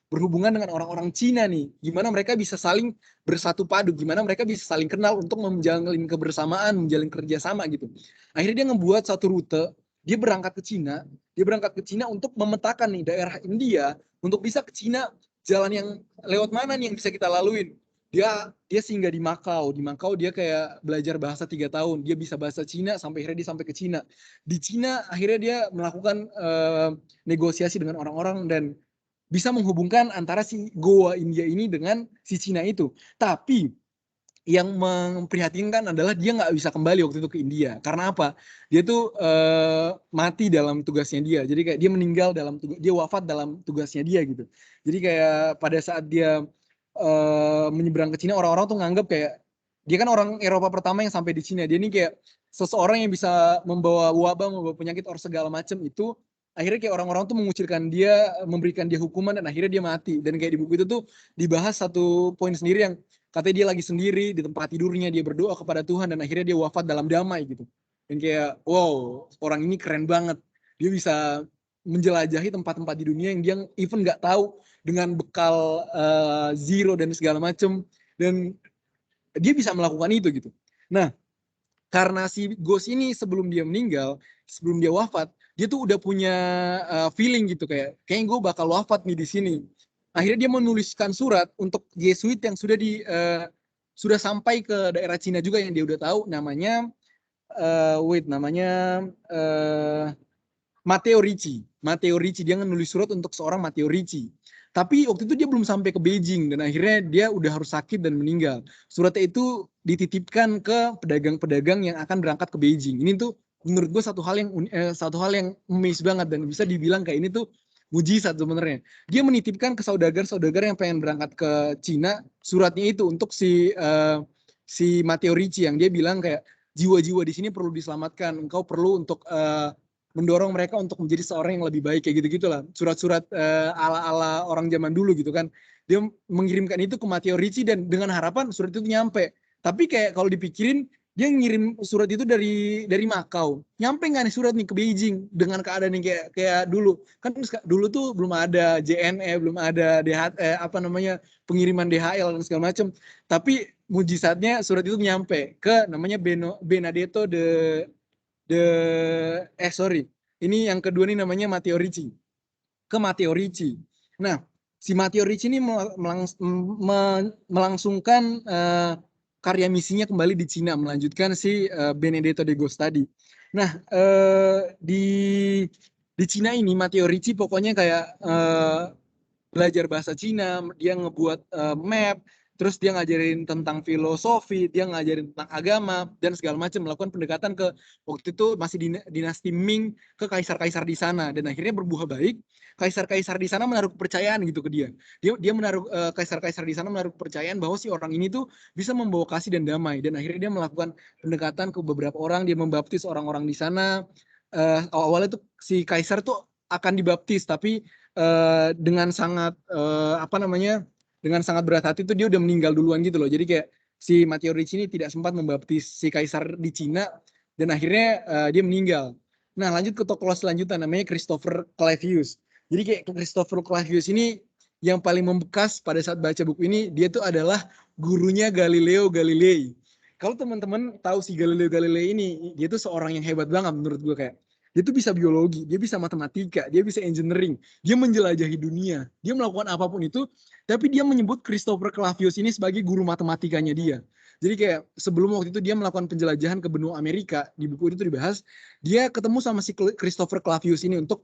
berhubungan dengan orang-orang Cina nih, gimana mereka bisa saling bersatu padu, gimana mereka bisa saling kenal untuk menjalin kebersamaan, menjalin kerjasama gitu. Akhirnya dia ngebuat satu rute, dia berangkat ke Cina untuk memetakan nih daerah India, untuk bisa ke Cina, jalan yang lewat mana nih yang bisa kita laluin. Dia singgah di Makau dia kayak belajar bahasa 3 tahun, dia bisa bahasa Cina sampai akhirnya dia sampai ke Cina. Di Cina akhirnya dia melakukan negosiasi dengan orang-orang dan bisa menghubungkan antara si Goa India ini dengan si Cina itu. Tapi yang memprihatinkan adalah dia nggak bisa kembali waktu itu ke India. Karena apa? Dia tuh mati dalam tugasnya dia. Jadi kayak dia meninggal dia wafat dalam tugasnya dia gitu. Jadi kayak pada saat dia menyeberang ke Cina, orang-orang tuh nganggap kayak dia kan orang Eropa pertama yang sampai di Cina. Dia ini kayak seseorang yang bisa membawa wabah, membawa penyakit or segala macam itu. Akhirnya kayak orang-orang tuh mengucilkan dia, memberikan dia hukuman, dan akhirnya dia mati. Dan kayak di buku itu tuh dibahas satu poin sendiri yang katanya dia lagi sendiri di tempat tidurnya, dia berdoa kepada Tuhan, dan akhirnya dia wafat dalam damai gitu. Dan kayak wow, orang ini keren banget. Dia bisa menjelajahi tempat-tempat di dunia yang dia even nggak tahu, dengan bekal zero dan segala macem, dan dia bisa melakukan itu gitu. Nah, karena si Ghost ini sebelum dia meninggal, sebelum dia wafat, dia tuh udah punya feeling gitu kayak kayaknya gue bakal wafat nih di sini. Akhirnya dia menuliskan surat untuk Yesuit yang sudah sampai ke daerah Cina juga, yang dia udah tahu, namanya Matteo Ricci. Dia nulis surat untuk seorang Matteo Ricci. Tapi waktu itu dia belum sampai ke Beijing, dan akhirnya dia udah harus sakit dan meninggal. Suratnya itu dititipkan ke pedagang-pedagang yang akan berangkat ke Beijing. Ini tuh menurut gue satu hal yang amazing banget dan bisa dibilang kayak ini tuh mujizat sebenarnya. Dia menitipkan ke saudagar-saudagar yang pengen berangkat ke Cina suratnya itu untuk si Matteo Ricci yang dia bilang kayak jiwa-jiwa di sini perlu diselamatkan. Engkau perlu untuk mendorong mereka untuk menjadi seorang yang lebih baik kayak gitu-gitulah. Surat-surat ala-ala orang zaman dulu gitu kan. Dia mengirimkan itu ke Matteo Ricci dan dengan harapan surat itu nyampe. Tapi kayak kalau dipikirin dia ngirim surat itu dari Makau. Nyampe nggak nih surat nih ke Beijing dengan keadaan yang kayak dulu. Kan dulu tuh belum ada JNE, belum ada pengiriman DHL dan segala macam. Tapi mujizatnya surat itu nyampe ke namanya Benedetto ini yang kedua nih namanya Matteo Ricci. Ke Matteo Ricci. Nah, si Matteo Ricci ini melangsungkan karya misinya kembali di Cina, melanjutkan si Benedetto de Ghost tadi. Nah, di Cina ini Matteo Ricci pokoknya kayak belajar bahasa Cina, dia ngebuat map, terus dia ngajarin tentang filosofi, dia ngajarin tentang agama dan segala macam, melakukan pendekatan ke waktu itu masih dinasti Ming ke kaisar-kaisar di sana dan akhirnya berbuah baik. Kaisar-kaisar di sana menaruh kepercayaan gitu ke dia. Dia menaruh kaisar-kaisar di sana menaruh kepercayaan bahwa si orang ini tuh bisa membawa kasih dan damai dan akhirnya dia melakukan pendekatan ke beberapa orang, dia membaptis orang-orang di sana. Awalnya tuh si kaisar tuh akan dibaptis tapi dengan sangat dengan sangat berat hati tuh dia udah meninggal duluan gitu loh. Jadi kayak si Matteo Ricci ini tidak sempat membaptis si kaisar di Cina dan akhirnya dia meninggal. Nah, lanjut ke tokoh selanjutnya namanya Christopher Clavius. Jadi kayak Christopher Clavius ini yang paling membekas pada saat baca buku ini, dia tuh adalah gurunya Galileo Galilei. Kalau teman-teman tahu si Galileo Galilei ini, dia tuh seorang yang hebat banget menurut gue kayak. Dia tuh bisa biologi, dia bisa matematika, dia bisa engineering, dia menjelajahi dunia, dia melakukan apapun itu, tapi dia menyebut Christopher Clavius ini sebagai guru matematikanya dia. Jadi kayak sebelum waktu itu dia melakukan penjelajahan ke benua Amerika, di buku itu dibahas, dia ketemu sama si Christopher Clavius ini untuk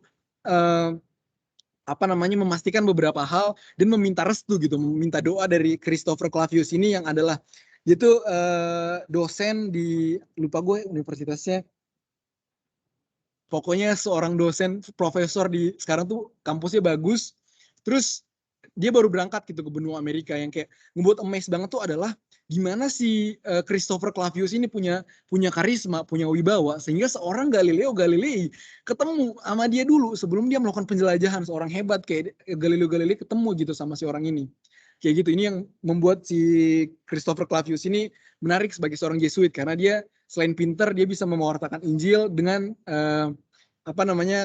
memastikan beberapa hal dan meminta restu gitu, meminta doa dari Christopher Clavius ini yang adalah dia tuh dosen di lupa gue universitasnya. Pokoknya seorang dosen profesor di sekarang tuh kampusnya bagus. Terus dia baru berangkat gitu ke benua Amerika yang kayak ngebuat amazed banget tuh adalah gimana si Christopher Clavius ini punya karisma, punya wibawa sehingga seorang Galileo Galilei ketemu sama dia dulu sebelum dia melakukan penjelajahan. Seorang hebat kayak Galileo Galilei ketemu gitu sama si orang ini. Kayak gitu, ini yang membuat si Christopher Clavius ini menarik sebagai seorang Jesuit karena dia selain pinter dia bisa mewartakan Injil dengan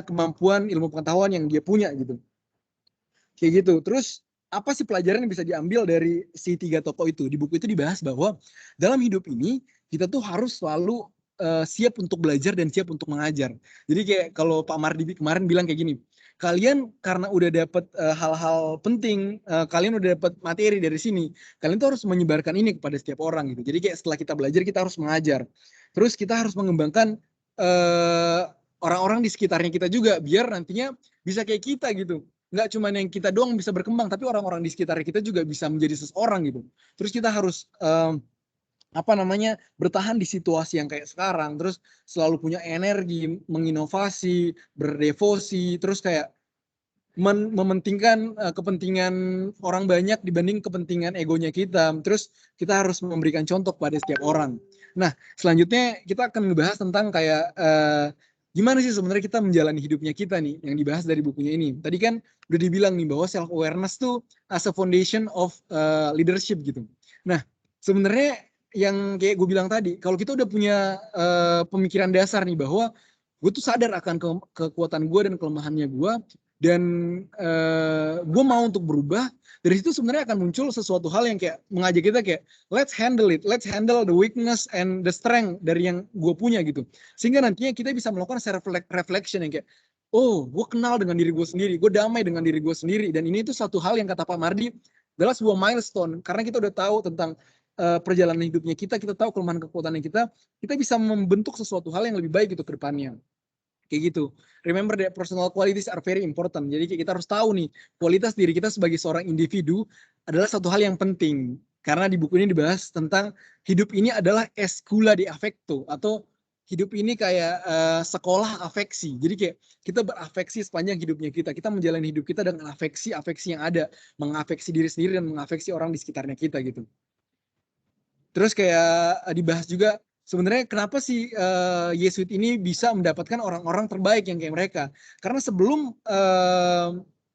kemampuan ilmu pengetahuan yang dia punya gitu. Kayak gitu. Terus apa sih pelajaran yang bisa diambil dari si 3 tokoh itu? Di buku itu dibahas bahwa dalam hidup ini kita tuh harus selalu siap untuk belajar dan siap untuk mengajar. Jadi kayak kalau Pak Mardi kemarin bilang kayak gini, kalian karena udah dapat hal-hal penting, kalian udah dapat materi dari sini, kalian tuh harus menyebarkan ini kepada setiap orang gitu. Jadi kayak setelah kita belajar kita harus mengajar. Terus kita harus mengembangkan orang-orang di sekitarnya kita juga biar nantinya bisa kayak kita gitu. Nggak cuma yang kita doang bisa berkembang, tapi orang-orang di sekitar kita juga bisa menjadi seseorang gitu. Terus kita harus bertahan di situasi yang kayak sekarang, terus selalu punya energi, menginovasi, berdevosi, terus kayak mementingkan kepentingan orang banyak dibanding kepentingan egonya kita. Terus kita harus memberikan contoh pada setiap orang. Nah, selanjutnya kita akan ngebahas tentang kayak gimana sih sebenarnya kita menjalani hidupnya kita nih yang dibahas dari bukunya ini. Tadi kan udah dibilang nih bahwa self awareness tuh as a foundation of leadership gitu. Nah, sebenarnya yang kayak gue bilang tadi, kalau kita udah punya pemikiran dasar nih bahwa gue tuh sadar akan kekuatan gue dan kelemahannya gue dan gue mau untuk berubah, dari situ sebenarnya akan muncul sesuatu hal yang kayak mengajak kita kayak let's handle the weakness and the strength dari yang gue punya gitu, sehingga nantinya kita bisa melakukan self reflection yang kayak oh gue kenal dengan diri gue sendiri, gue damai dengan diri gue sendiri, dan ini tuh satu hal yang kata Pak Mardi adalah sebuah milestone karena kita udah tahu tentang perjalanan hidupnya kita tahu kelemahan kekuatannya kita bisa membentuk sesuatu hal yang lebih baik gitu ke depannya. Kayak gitu. Remember that personal qualities are very important. Jadi kita harus tahu nih, kualitas diri kita sebagai seorang individu adalah satu hal yang penting. Karena di buku ini dibahas tentang hidup ini adalah escula de affecto atau hidup ini kayak sekolah afeksi. Jadi kayak kita berafeksi sepanjang hidupnya kita. Kita menjalani hidup kita dengan afeksi-afeksi yang ada, mengafeksi diri sendiri dan mengafeksi orang di sekitarnya kita gitu. Terus kayak dibahas juga sebenarnya kenapa sih Yesuit ini bisa mendapatkan orang-orang terbaik yang kayak mereka? Karena sebelum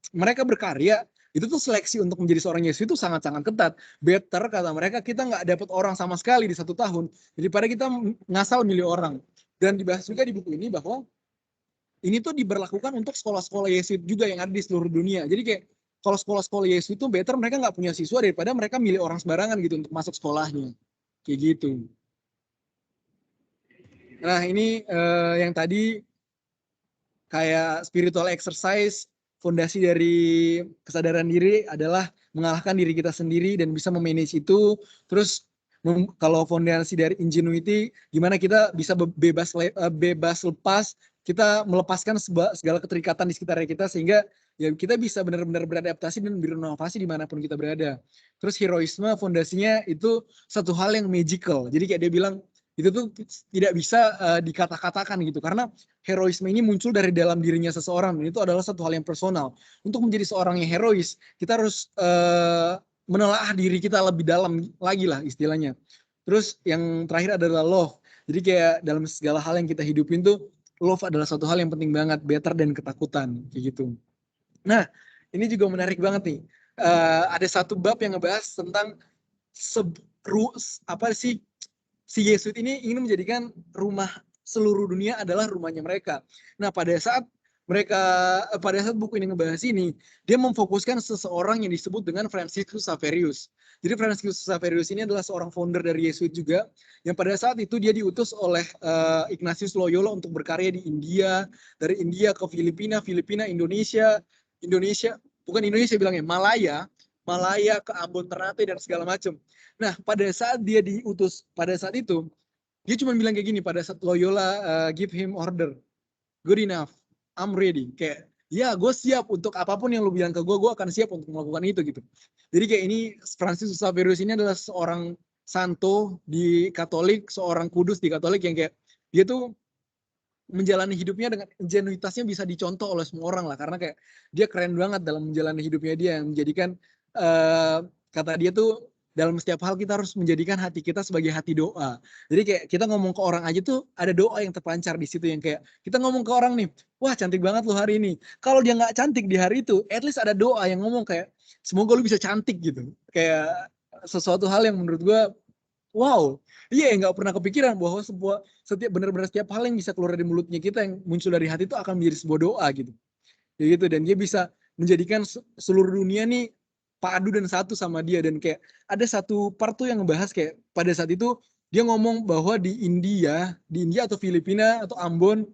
mereka berkarya itu tuh seleksi untuk menjadi seorang Yesuit itu sangat-sangat ketat. Better kata mereka kita nggak dapat orang sama sekali di 1 tahun daripada kita ngasal milih orang. Dan dibahas juga di buku ini bahwa ini tuh diberlakukan untuk sekolah-sekolah Yesuit juga yang ada di seluruh dunia. Jadi kayak kalau sekolah-sekolah Yesuit itu better mereka nggak punya siswa daripada mereka milih orang sembarangan gitu untuk masuk sekolahnya. Kayak gitu. Nah ini yang tadi kayak spiritual exercise, fondasi dari kesadaran diri adalah mengalahkan diri kita sendiri dan bisa memanage itu. Terus kalau fondasi dari ingenuity, gimana kita bisa bebas lepas, kita melepaskan segala keterikatan di sekitar kita sehingga ya kita bisa benar-benar beradaptasi dan berinovasi dimanapun kita berada. Terus heroisme fondasinya itu satu hal yang magical. Jadi kayak dia bilang itu tuh tidak bisa dikata-katakan gitu karena heroisme ini muncul dari dalam dirinya seseorang dan itu adalah satu hal yang personal. Untuk menjadi seorang yang herois, kita harus menelaah diri kita lebih dalam lagi lah istilahnya. Terus yang terakhir adalah love. Jadi kayak dalam segala hal yang kita hidupin tuh love adalah satu hal yang penting banget, better dan ketakutan kayak gitu. Nah, ini juga menarik banget nih. Ada satu bab yang ngebahas tentang apa sih si Yesuit ini ingin menjadikan rumah seluruh dunia adalah rumahnya mereka. Nah, pada saat buku ini ngebahas ini, dia memfokuskan seseorang yang disebut dengan Franciscus Xaverius. Jadi Franciscus Xaverius ini adalah seorang founder dari Yesuit juga, yang pada saat itu dia diutus oleh Ignatius Loyola untuk berkarya di India, dari India ke Filipina, Indonesia, bukan Indonesia bilangnya, Malaya ke Ambon Ternate dan segala macam. Nah, pada saat dia diutus, pada saat itu, dia cuma bilang kayak gini, pada saat Loyola give him order, good enough, I'm ready. Kayak, ya gue siap untuk apapun yang lu bilang ke gue akan siap untuk melakukan itu gitu. Jadi kayak ini, Franciscus Xaverius ini adalah seorang santo di Katolik, seorang kudus di Katolik yang kayak, dia tuh menjalani hidupnya dengan ingenuitasnya bisa dicontoh oleh semua orang lah. Karena kayak, dia keren banget dalam menjalani hidupnya dia, yang menjadikan, kata dia tuh, dalam setiap hal kita harus menjadikan hati kita sebagai hati doa. Jadi kayak kita ngomong ke orang aja tuh ada doa yang terpancar di situ yang kayak kita ngomong ke orang nih, wah cantik banget lu hari ini. Kalau dia nggak cantik di hari itu, at least ada doa yang ngomong kayak semoga lu bisa cantik gitu. Kayak sesuatu hal yang menurut gue, wow, iya nggak pernah kepikiran bahwa benar-benar setiap hal yang bisa keluar dari mulutnya kita yang muncul dari hati itu akan menjadi sebuah doa gitu. Ya gitu, dan dia bisa menjadikan seluruh dunia nih padu dan satu sama dia. Dan kayak ada satu part tuh yang ngebahas kayak pada saat itu dia ngomong bahwa di India atau Filipina atau Ambon,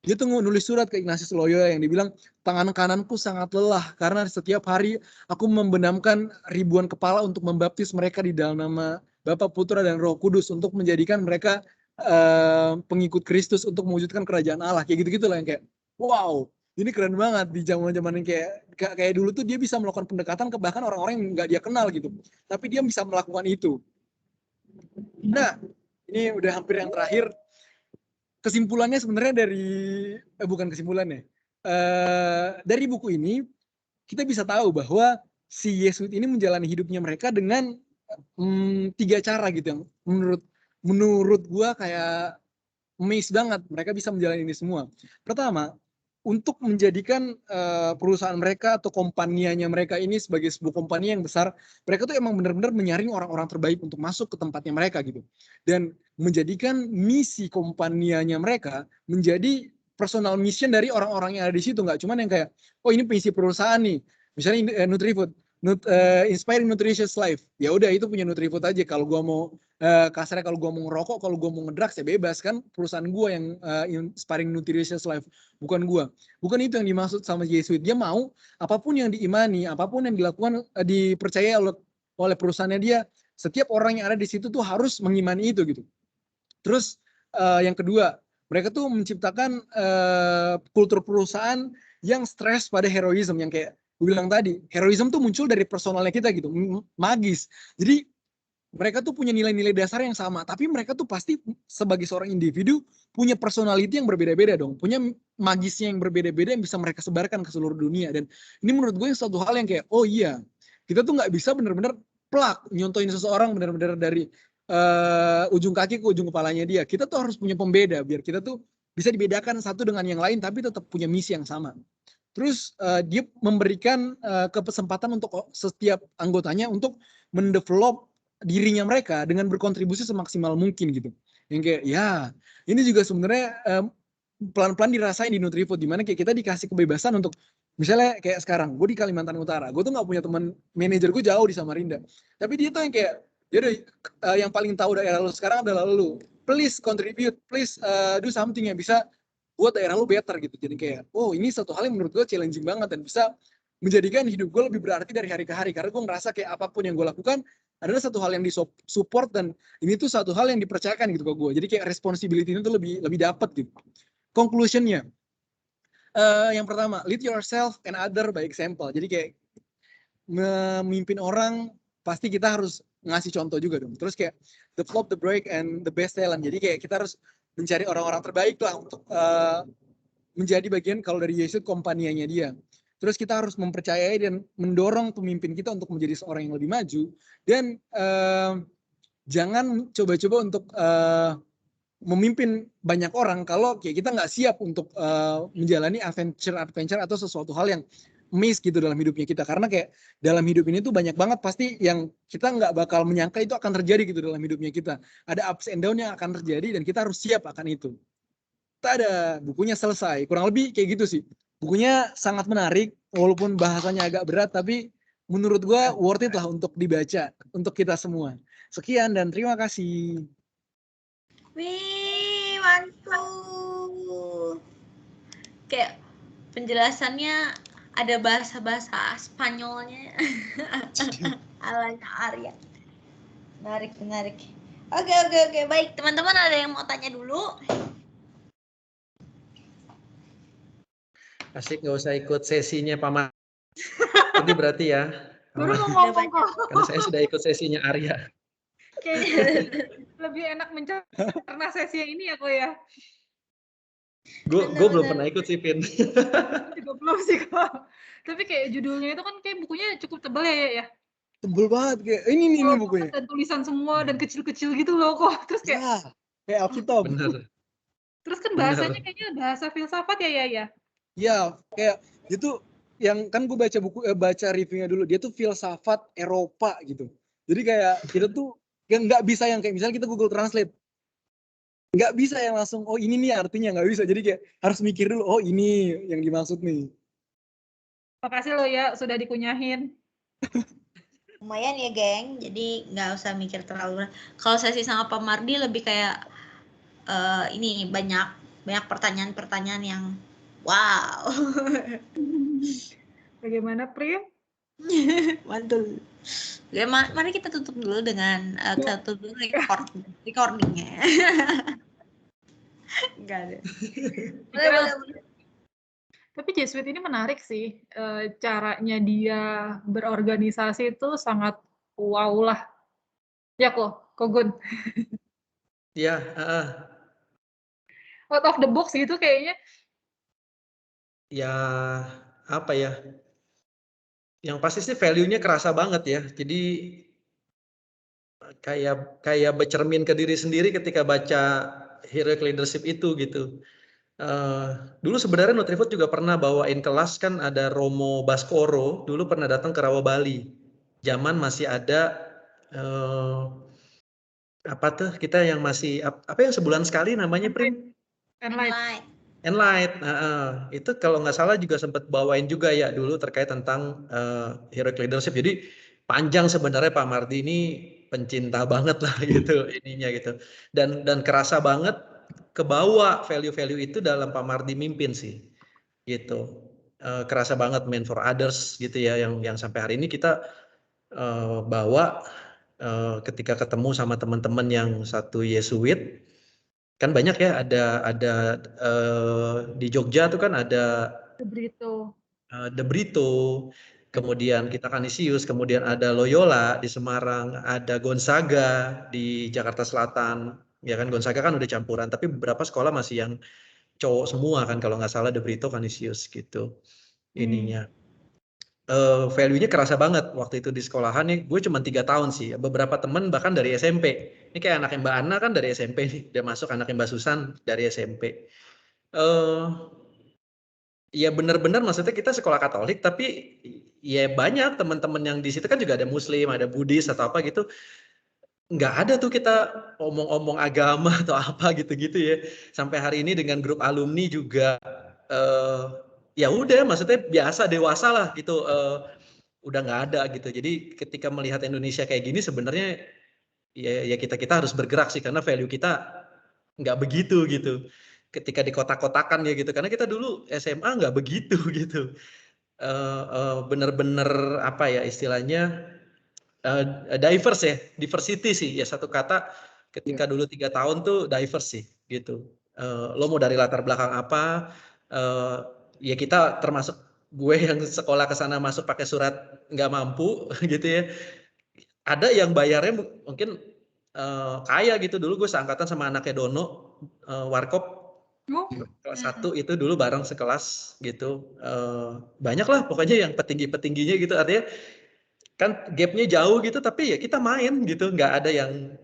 dia tuh nulis surat ke Ignatius Loyola yang dibilang tangan kananku sangat lelah karena setiap hari aku membenamkan ribuan kepala untuk membaptis mereka di dalam nama Bapa, Putra dan Roh Kudus untuk menjadikan mereka pengikut Kristus untuk mewujudkan kerajaan Allah. Kayak gitu-gitu lah yang kayak wow, ini keren banget di zaman-zaman yang kayak dulu tuh dia bisa melakukan pendekatan ke bahkan orang-orang yang nggak dia kenal gitu. Tapi dia bisa melakukan itu. Nah, ini udah hampir yang terakhir. Kesimpulannya sebenarnya bukan kesimpulannya. Dari buku ini kita bisa tahu bahwa si Yesuit ini menjalani hidupnya mereka dengan 3 cara gitu yang menurut gua kayak amazed banget mereka bisa menjalani ini semua. Pertama, untuk menjadikan perusahaan mereka atau kompanianya mereka ini sebagai sebuah kompani yang besar, mereka tuh emang benar-benar menyaring orang-orang terbaik untuk masuk ke tempatnya mereka gitu. Dan menjadikan misi kompanianya mereka menjadi personal mission dari orang-orang yang ada di situ, nggak cuman yang kayak, oh ini misi perusahaan nih, misalnya Nutrifood, inspiring nutritious life, ya udah itu punya Nutrifood aja. Kalau gua mau kasarnya kalau gue mau ngerokok, kalau gue mau ngedrugs ya bebas kan, perusahaan gue yang inspiring nutritious life, bukan gue. Bukan itu yang dimaksud sama Yesuit. Dia mau apapun yang diimani, apapun yang dilakukan, dipercaya oleh perusahaannya dia, setiap orang yang ada di situ tuh harus mengimani itu gitu. Terus yang kedua, mereka tuh menciptakan kultur perusahaan yang stres pada heroism, yang kayak gue bilang tadi, heroism tuh muncul dari personalnya kita gitu, magis. Jadi mereka tuh punya nilai-nilai dasar yang sama, tapi mereka tuh pasti sebagai seorang individu punya personality yang berbeda-beda dong, punya magisnya yang berbeda-beda yang bisa mereka sebarkan ke seluruh dunia. Dan ini menurut gue suatu hal yang kayak, oh iya, kita tuh nggak bisa bener-bener plak nyontoin seseorang bener-bener dari ujung kaki ke ujung kepalanya dia. Kita tuh harus punya pembeda biar kita tuh bisa dibedakan satu dengan yang lain, tapi tetap punya misi yang sama. Terus dia memberikan kesempatan untuk setiap anggotanya untuk mendevelop dirinya mereka dengan berkontribusi semaksimal mungkin gitu. Yang kayak ya ini juga sebenarnya pelan-pelan dirasain di Nutrifood, dimana kayak kita dikasih kebebasan untuk misalnya kayak sekarang gue di Kalimantan Utara, gue tuh nggak punya teman, manajer gue jauh di Samarinda, tapi dia tuh yang kayak yaudah yang paling tahu daerah lu sekarang adalah lu, please contribute, please do something yang bisa buat daerah lu better gitu. Jadi kayak oh ini satu hal yang menurut gue challenging banget dan bisa menjadikan hidup gue lebih berarti dari hari ke hari, karena gue ngerasa kayak apapun yang gue lakukan adalah satu hal yang disupport dan ini tuh satu hal yang dipercayakan gitu ke gue. Jadi kayak responsibility itu lebih dapat gitu. Conclusionnya, yang pertama, lead yourself and other by example. Jadi kayak memimpin orang pasti kita harus ngasih contoh juga dong. Terus kayak the flop, the break, and the best talent. Jadi kayak kita harus mencari orang-orang terbaik lah untuk menjadi bagian kalau dari Yesus kompanianya dia. Terus kita harus mempercayai dan mendorong pemimpin kita untuk menjadi seorang yang lebih maju. Dan jangan coba-coba untuk memimpin banyak orang kalau kayak kita nggak siap untuk menjalani adventure atau sesuatu hal yang miss gitu dalam hidupnya kita. Karena kayak dalam hidup ini tuh banyak banget pasti yang kita nggak bakal menyangka itu akan terjadi gitu dalam hidupnya kita. Ada ups and down yang akan terjadi dan kita harus siap akan itu. Ada bukunya selesai, kurang lebih kayak gitu sih. Bukunya sangat menarik walaupun bahasanya agak berat, tapi menurut gue worth it lah untuk dibaca untuk kita semua. Sekian dan terima kasih. Wih, mantul. Kayak penjelasannya ada bahasa-bahasa Spanyolnya alanya Arya. Menarik. Oke. Baik, teman-teman ada yang mau tanya dulu? Asik, nggak usah ikut sesinya Pak Mardi berarti ya. Baru mau ngomong kok. Karena saya sudah ikut sesinya Arya. Lebih enak mencerna sesi yang ini ya kok ya. Gue belum pernah ikut sih, Pin. Juga belum sih kok. Tapi kayak judulnya itu kan kayak bukunya cukup tebal ya. Tebel banget kayak ini bukunya. Dan tulisan semua dan kecil-kecil gitu loh kok. Terus kayak kayak Alkitab. Bener. Terus kan bahasanya kayaknya bahasa filsafat ya. Ya, kayak itu yang kan gue baca reviewnya dulu, dia tuh filsafat Eropa gitu. Jadi kayak kita tuh nggak bisa yang kayak misalnya kita Google Translate, nggak bisa yang langsung oh ini nih artinya, nggak bisa. Jadi kayak harus mikir dulu oh ini yang dimaksud nih. Makasih lo ya sudah dikunyahin. Lumayan ya geng, jadi nggak usah mikir terlalu berat. Kalau sesi sama Pak Mardi lebih kayak ini banyak pertanyaan-pertanyaan yang wow. Bagaimana Pri? Mantul. Oke, mari kita tutup dulu dengan recordingnya. Enggak ada. Boleh. Tapi Jesuit ini menarik sih, caranya dia berorganisasi itu sangat wow lah. Ya kok Gun? Iya. Out of the box gitu kayaknya. Ya apa ya? Yang pasti sih value-nya kerasa banget ya. Jadi kayak bercermin ke diri sendiri ketika baca Heroic Leadership itu gitu. Dulu sebenarnya Nutrifood juga pernah bawain kelas, kan ada Romo Baskoro, dulu pernah datang ke Rawa Bali. Zaman masih ada apa tuh kita yang masih apa yang sebulan sekali namanya Prim? Enlight. Itu kalau nggak salah juga sempat bawain juga ya dulu terkait tentang Heroic Leadership. Jadi panjang sebenarnya Pak Mardi ini pencinta banget lah gitu ininya gitu. Dan kerasa banget kebawa value-value itu dalam Pak Mardi mimpin sih. Gitu. Kerasa banget man for others gitu ya yang sampai hari ini kita bawa ketika ketemu sama teman-teman yang satu Yesuit. Kan banyak ya, ada di Jogja tuh kan ada The Brito. The Brito, kemudian kita Canisius, kemudian ada Loyola di Semarang, ada Gonzaga di Jakarta Selatan. Ya kan Gonzaga kan udah campuran, tapi beberapa sekolah masih yang cowok semua kan kalau nggak salah, De Brito, Canisius gitu ininya. Value-nya kerasa banget waktu itu di sekolahan nih. Gue cuma 3 tahun sih. Beberapa temen bahkan dari SMP. Ini kayak anaknya Mbak Ana kan dari SMP nih. Dia masuk anaknya Mbak Susan dari SMP. Ya benar-benar maksudnya kita sekolah Katolik, tapi ya banyak teman-teman yang di situ kan juga ada Muslim, ada Buddhis atau apa gitu. Nggak ada tuh kita omong-omong agama atau apa gitu-gitu ya. Sampai hari ini dengan grup alumni juga ya udah maksudnya biasa dewasa lah gitu, udah nggak ada gitu. Jadi ketika melihat Indonesia kayak gini sebenarnya ya kita harus bergerak sih, karena value kita nggak begitu gitu ketika di kotak-kotakan ya gitu, karena kita dulu SMA nggak begitu gitu. Bener-bener apa ya istilahnya, diverse ya, diversity sih ya satu kata. Ketika dulu 3 tahun tuh diverse sih gitu. Lo mau dari latar belakang apa, ya kita termasuk gue yang sekolah ke sana masuk pakai surat nggak mampu gitu ya. Ada yang bayarnya mungkin kaya gitu. Dulu gue seangkatan sama anaknya Dono, Warkop kelas 1 itu dulu bareng sekelas gitu. Banyak lah pokoknya yang petinggi-petingginya gitu, artinya kan gapnya jauh gitu, tapi ya kita main gitu, nggak ada yang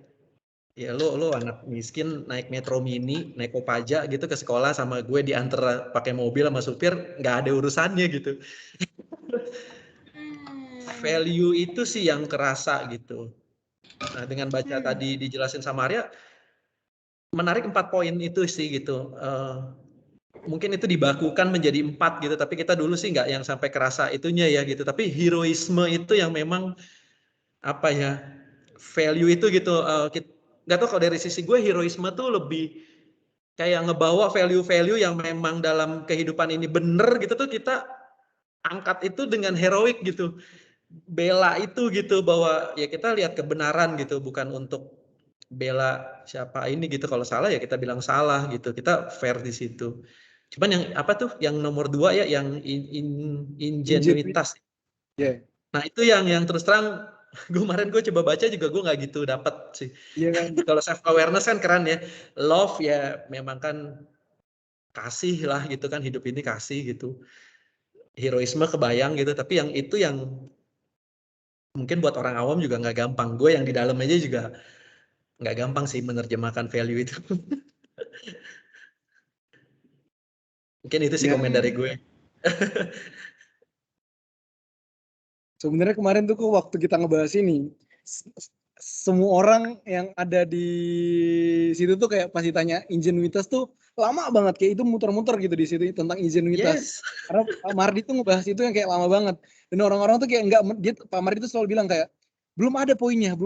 ya lo anak miskin naik Metro Mini, naik Kopaja gitu ke sekolah sama gue diantar pakai mobil sama supir, nggak ada urusannya gitu. Value itu sih yang kerasa gitu. Nah dengan baca tadi dijelasin sama Arya, menarik 4 poin itu sih gitu. Mungkin itu dibakukan menjadi 4 gitu, tapi kita dulu sih nggak yang sampai kerasa itunya ya gitu. Tapi heroisme itu yang memang apa ya, value itu gitu. Nggak tahu kalau dari sisi gue heroisme tuh lebih kayak ngebawa value-value yang memang dalam kehidupan ini bener gitu tuh kita angkat itu dengan heroik gitu. Bela itu gitu, bahwa ya kita lihat kebenaran gitu, bukan untuk bela siapa ini gitu. Kalau salah ya kita bilang salah gitu, kita fair di situ. Cuman yang apa tuh yang nomor 2 ya, yang ingenuitas. Nah itu yang terus terang kemarin gue coba baca juga gue nggak gitu dapat sih. Kalau self awareness kan keren ya, love ya memang kan kasih lah gitu kan, hidup ini kasih gitu. Heroisme kebayang gitu, tapi yang itu yang mungkin buat orang awam juga nggak gampang. Gue yang di dalam aja juga nggak gampang sih menerjemahkan value itu. Mungkin itu sih komen dari gue. Sebenarnya kemarin tuh waktu kita ngebahas ini, semua orang yang ada di situ tuh kayak pasti tanya ingenuitas tuh lama banget, kayak itu muter-muter gitu di situ tentang ingenuitas. Karena Pak Mardi tuh ngebahas itu yang kayak lama banget. Dan orang-orang tuh kayak enggak, Pak Mardi tuh selalu bilang kayak belum ada poinnya,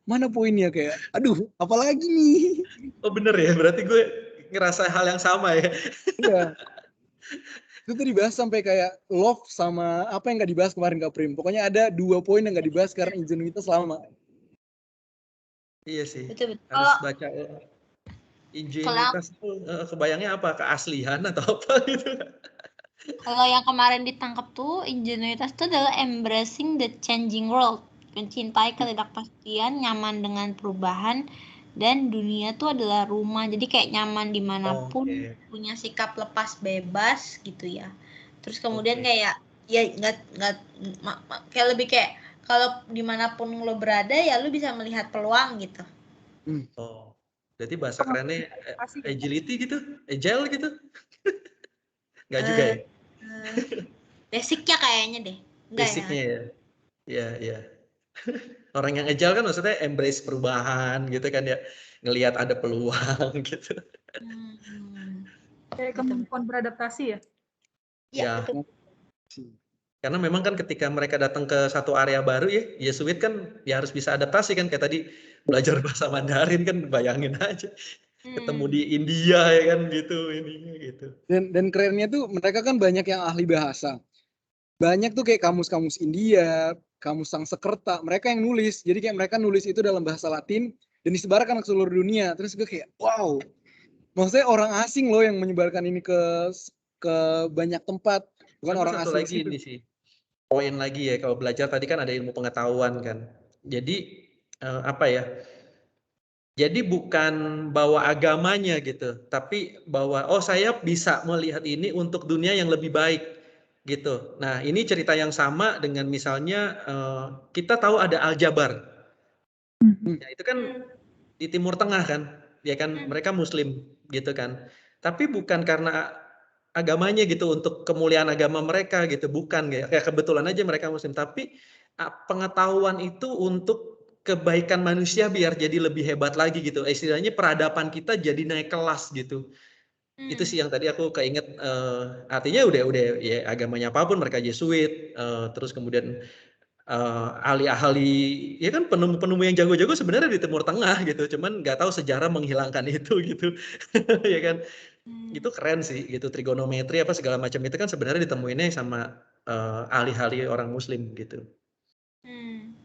mana poinnya, kayak aduh apalagi nih. Oh bener ya, berarti gue ngerasa hal yang sama ya. Iya. Itu tuh dibahas sampai kayak love sama apa yang nggak dibahas kemarin Kak Prim. Pokoknya ada 2 poin yang nggak dibahas karena ingenuitas lama. Iya sih. Betul. Harus baca ingenuitas itu kebayangnya apa? Keaslian atau apa gitu. Kalau yang kemarin ditangkap tuh ingenuitas tuh adalah embracing the changing world, mencintai ketidakpastian, nyaman dengan perubahan, dan dunia tuh adalah rumah. Jadi kayak nyaman dimanapun, punya sikap lepas bebas gitu ya. Terus kemudian kayak ya nggak kayak lebih kayak kalau dimanapun lo berada ya lo bisa melihat peluang gitu. Oh, jadi bahasa kerennya agility gitu, agile gitu? Nggak juga ya? Basicnya kayaknya deh. Basicnya ya. Ya. Orang yang agile kan maksudnya embrace perubahan gitu kan ya, ngelihat ada peluang gitu. Kayak kemampuan beradaptasi ya? Ya. Betul. Karena memang kan ketika mereka datang ke satu area baru ya, Yesuit kan ya harus bisa adaptasi kan, kayak tadi belajar bahasa Mandarin kan, bayangin aja. Ketemu di India ya kan gitu ininya gitu. Dan kerennya tuh mereka kan banyak yang ahli bahasa. Banyak tuh kayak kamus-kamus India, kamus Sanskerta, mereka yang nulis. Jadi kayak mereka nulis itu dalam bahasa Latin dan disebarkan ke seluruh dunia. Terus gue kayak wow. Maksudnya orang asing loh yang menyebarkan ini ke banyak tempat, bukan orang asing lagi ini sih. poin lagi ya, kalau belajar tadi kan ada ilmu pengetahuan kan. Jadi apa ya? Jadi bukan bawa agamanya gitu, tapi bahwa oh saya bisa melihat ini untuk dunia yang lebih baik gitu. Nah ini cerita yang sama dengan misalnya kita tahu ada Al-Jabar, ya, itu kan di Timur Tengah kan, ya kan mereka Muslim gitu kan. Tapi bukan karena agamanya gitu untuk kemuliaan agama mereka gitu, bukan ya. Kayak kebetulan aja mereka Muslim, tapi pengetahuan itu untuk kebaikan manusia biar jadi lebih hebat lagi gitu. Istilahnya peradaban kita jadi naik kelas gitu. Itu sih yang tadi aku keinget, artinya udah ya agamanya apapun mereka Jesuit, terus kemudian ahli-ahli ya kan penemu-penemu yang jago-jago sebenarnya di Timur Tengah gitu, cuman nggak tahu sejarah menghilangkan itu gitu. Ya kan. Itu keren sih gitu, trigonometri apa segala macam itu kan sebenarnya ditemuinnya sama ahli-ahli orang Muslim gitu.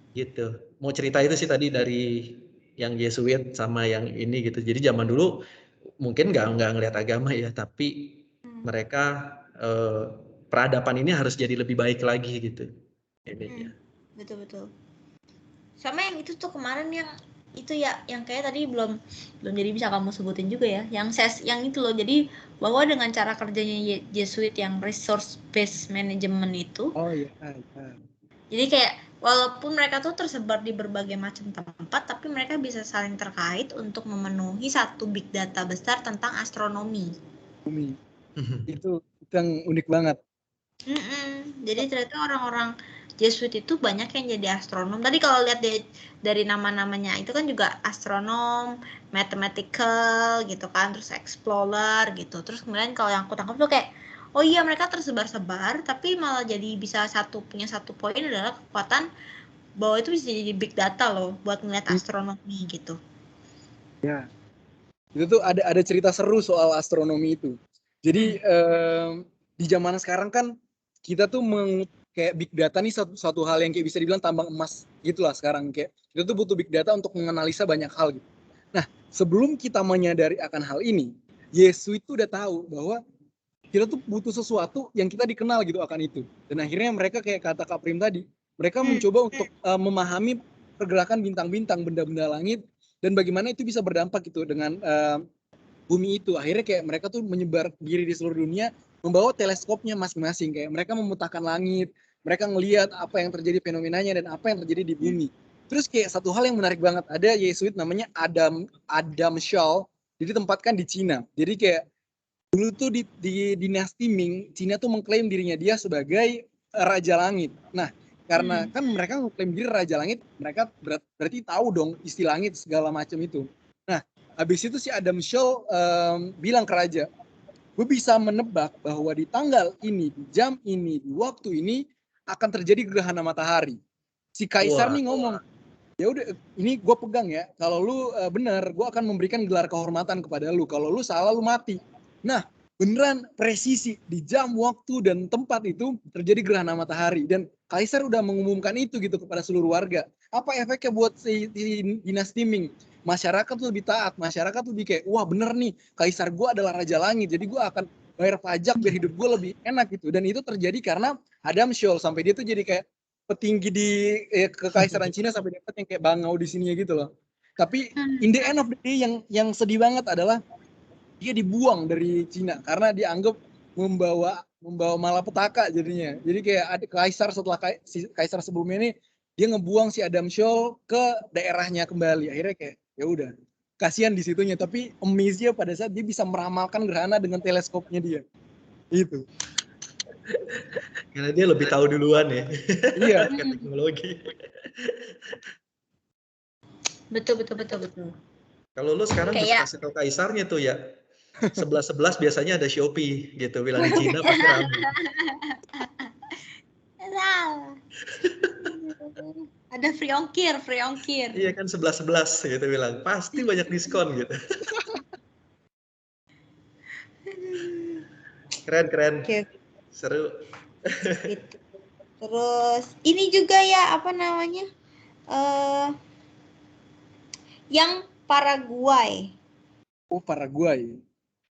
Gitu. Mau cerita itu sih tadi dari yang Jesuit sama yang ini gitu. Jadi zaman dulu mungkin nggak ngelihat agama ya, tapi mereka peradaban ini harus jadi lebih baik lagi gitu. Ini ya. Betul. Sama yang itu tuh kemarin yang itu ya, yang kayak tadi belum jadi bisa kamu sebutin juga ya, yang itu loh. Jadi bahwa dengan cara kerjanya Jesuit yang resource based management itu. Oh iya. Jadi kayak walaupun mereka tuh tersebar di berbagai macam tempat, tapi mereka bisa saling terkait untuk memenuhi satu big data besar tentang astronomi. Bumi. Itu yang unik banget. Jadi ternyata orang-orang Jesuit itu banyak yang jadi astronom. Tadi kalau lihat dari nama-namanya itu kan juga astronom, mathematical gitu kan, terus explorer gitu. Terus kemudian kalau yang aku tangkap tuh kayak, oh iya mereka tersebar-sebar, tapi malah jadi bisa punya satu poin adalah kekuatan bahwa itu bisa jadi big data loh buat ngeliat astronomi gitu. Ya, itu tuh ada cerita seru soal astronomi itu. Jadi di zaman sekarang kan kita tuh kayak big data nih satu hal yang kayak bisa dibilang tambang emas gitulah sekarang. Kayak kita tuh butuh big data untuk menganalisa banyak hal gitu. Nah, sebelum kita menyadari akan hal ini, Yesus itu udah tahu bahwa kita tuh butuh sesuatu yang kita dikenal gitu akan itu. Dan akhirnya mereka kayak kata Kak Prim tadi, mereka mencoba untuk memahami pergerakan bintang-bintang, benda-benda langit, dan bagaimana itu bisa berdampak gitu dengan bumi itu. Akhirnya kayak mereka tuh menyebar diri di seluruh dunia, membawa teleskopnya masing-masing. Kayak mereka memetakan langit, mereka ngelihat apa yang terjadi fenomenanya dan apa yang terjadi di bumi. Terus kayak satu hal yang menarik banget, ada Yesuit namanya Adam Shaw, jadi ditempatkan di Cina. Jadi kayak dulu tuh di dinasti Ming, Cina tuh mengklaim dirinya dia sebagai Raja Langit. Nah, karena kan mereka mengklaim diri Raja Langit, mereka berarti tahu dong isi langit segala macam itu. Nah, habis itu si Adam Shaw bilang ke raja, gue bisa menebak bahwa di tanggal ini, di jam ini, di waktu ini akan terjadi gerhana matahari. Si kaisar nih ngomong, ya udah ini gue pegang ya, kalau lu benar, gue akan memberikan gelar kehormatan kepada lu. Kalau lu salah, lu mati. Nah, beneran presisi di jam, waktu, dan tempat itu terjadi gerhana matahari. Dan kaisar udah mengumumkan itu gitu kepada seluruh warga. Apa efeknya buat si dinasti Ming? Masyarakat tuh lebih taat, masyarakat tuh lebih kayak, wah bener nih, kaisar gue adalah raja langit, jadi gue akan bayar pajak biar hidup gue lebih enak gitu. Dan itu terjadi karena Adam Shaw, sampai dia tuh jadi kayak petinggi di kekaisaran Cina sampai dapat yang kayak bangau di sini gitu loh. Tapi in the end of the day yang sedih banget adalah dia dibuang dari Cina karena dianggap membawa malapetaka jadinya. Jadi kayak ada kaisar setelah kaisar sebelumnya ini dia ngebuang si Adam Shaw ke daerahnya kembali. Akhirnya kayak ya udah kasihan di situnya, tapi amaze-nya pada saat dia bisa meramalkan gerhana dengan teleskopnya dia. Itu. Karena dia lebih tahu duluan ya. Iya. Teknologi. Betul. Kalau lu sekarang bisa kasih tahu kaisarnya tuh ya. 11 biasanya ada Shopee gitu, bilang di Cina pasti ramai. Ada free ongkir. Iya kan 11 gitu bilang, pasti banyak diskon gitu. Keren. Okay. Seru. Gitu. Terus ini juga ya apa namanya? Yang Paraguay. Oh, Paraguay.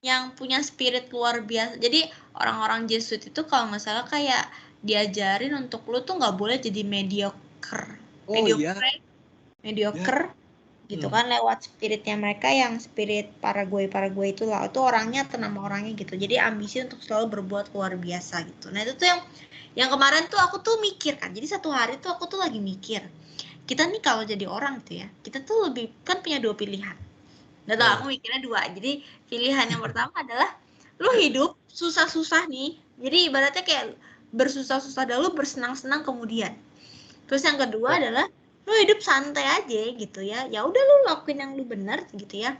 Yang punya spirit luar biasa. Jadi orang-orang Jesuit itu kalau nggak salah kayak diajarin untuk lu tuh nggak boleh jadi mediocre. Oh iya. Mediocre gitu kan, lewat spiritnya mereka yang spirit Paraguay itulah, itu orangnya atau nama orangnya gitu, jadi ambisi untuk selalu berbuat luar biasa gitu. Nah itu tuh yang kemarin tuh aku tuh mikir kan, jadi satu hari tuh aku tuh lagi mikir, kita nih kalau jadi orang tuh ya, kita tuh lebih kan punya dua pilihan. Nggak tahu, aku mikirnya dua. Jadi pilihan yang pertama adalah lu hidup susah-susah nih, jadi ibaratnya kayak bersusah-susah dahulu, bersenang-senang kemudian. Terus yang kedua adalah lu hidup santai aja gitu ya, ya udah lu lakuin yang lu bener gitu ya,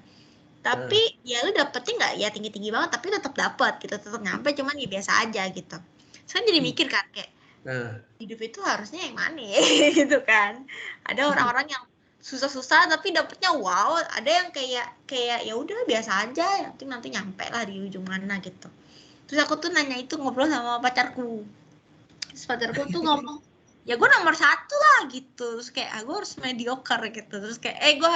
tapi ya lu dapetnya nggak ya tinggi-tinggi banget, tapi tetap dapat gitu, tetap nyampe, cuman ya biasa aja gitu. Sekarang jadi mikir kan kayak hidup itu harusnya yang mana ya gitu kan. Ada orang-orang yang susah-susah tapi dapetnya wow, ada yang kayak ya udah biasa aja, nanti nyampe lah di ujung mana gitu. Terus aku tuh nanya itu, ngobrol sama pacarku, terus pacarku tuh ngomong, ya gue nomor 1 lah gitu. Terus kayak gue harus mediocre gitu. Terus kayak gue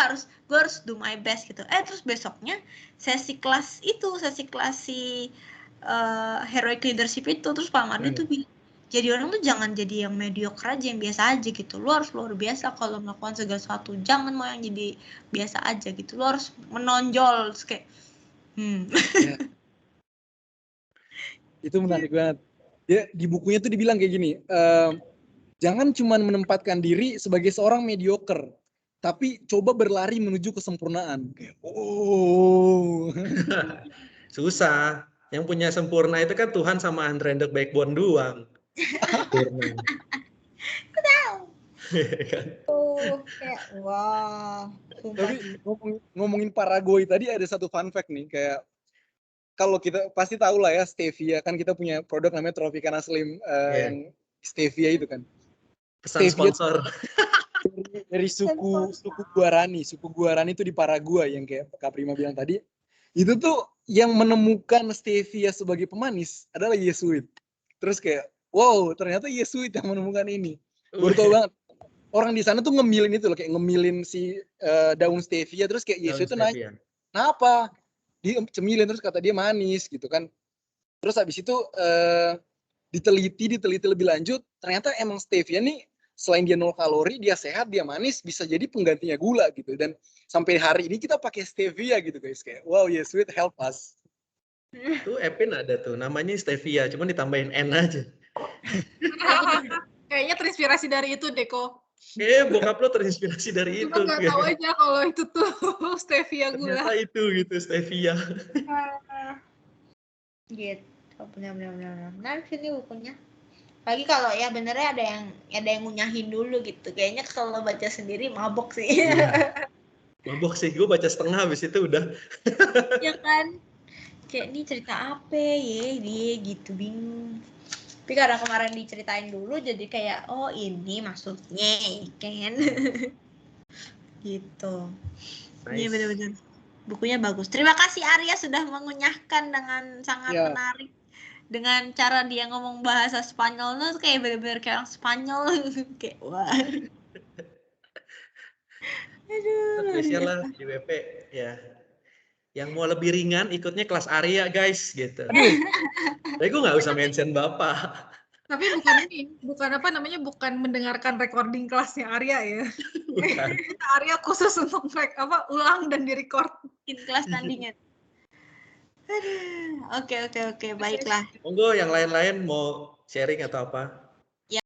harus do my best gitu. Terus besoknya sesi kelas si heroic leadership itu, terus Pak Mardi tuh bilang, jadi orang tuh jangan jadi yang mediocre aja, yang biasa aja gitu. Lu harus luar biasa kalau melakukan segala sesuatu. Jangan mau yang jadi biasa aja gitu. Lu harus menonjol. Terus kayak Ya. Itu menarik banget. Ya, di bukunya tuh dibilang kayak gini, jangan cuma menempatkan diri sebagai seorang mediocre, tapi coba berlari menuju kesempurnaan. Susah. Yang punya sempurna itu kan Tuhan sama Andre the Backbone doang. Sempurna. Kayak wah. Tapi ngomongin Paraguay tadi ada satu fun fact nih, kayak kalau kita pasti tahu lah ya stevia, kan kita punya produk namanya Tropicana Slim yang stevia itu kan. Pesan Stevia sponsor. Dari suku Guarani. Suku Guarani itu di Paraguay yang kayak Kak Prima bilang tadi. Itu tuh yang menemukan stevia sebagai pemanis adalah Yesuit. Terus kayak, wow, ternyata Yesuit yang menemukan ini. Baru tahu banget. Orang di sana tuh ngemilin itu loh, kayak ngemilin si daun stevia, terus kayak Yesuit tuh nanya, kenapa? Dia cemilin, terus kata dia manis gitu kan. Terus habis itu diteliti lebih lanjut, ternyata emang stevia nih selain dia 0 kalori, dia sehat, dia manis, bisa jadi penggantinya gula gitu. Dan sampai hari ini kita pakai stevia gitu guys, kayak wow, Yesuit help us. Tuh Epin ada tuh, namanya stevia, cuma ditambahin N aja. Kayaknya terinspirasi dari itu, Deko. Bokap lo terinspirasi dari itu. Cuma nggak tahu aja kalau itu tuh stevia gula. Ternyata itu gitu, stevia. Gitu, benar-benar menarik sini bukunya. Lagi kalau ya benernya ada yang ngunyahin dulu gitu. Kayaknya kalau baca sendiri mabok sih. Mabok sih, gue baca setengah habis itu udah. Ya kan, kayak ini cerita apa ya dia gitu, bingung. Tapi karena kemarin diceritain dulu jadi kayak oh ini maksudnya kan. Gitu. Iya nice. Benar-benar bukunya bagus. Terima kasih Arya sudah mengunyahkan dengan sangat menarik. Dengan cara dia ngomong bahasa Spanyol tuh kayak bener-bener kayak orang Spanyol. Kayak wah. Aduh. Spesial lah di WP ya. Yang mau lebih ringan ikutnya kelas Arya guys gitu. Tapi gue nggak usah mention bapak. Tapi bukan mendengarkan recording kelasnya Arya ya. Bukan. Arya khusus untuk ulang dan direcord kelas tandingan. Oke, baiklah. Monggo yang lain-lain mau sharing atau apa?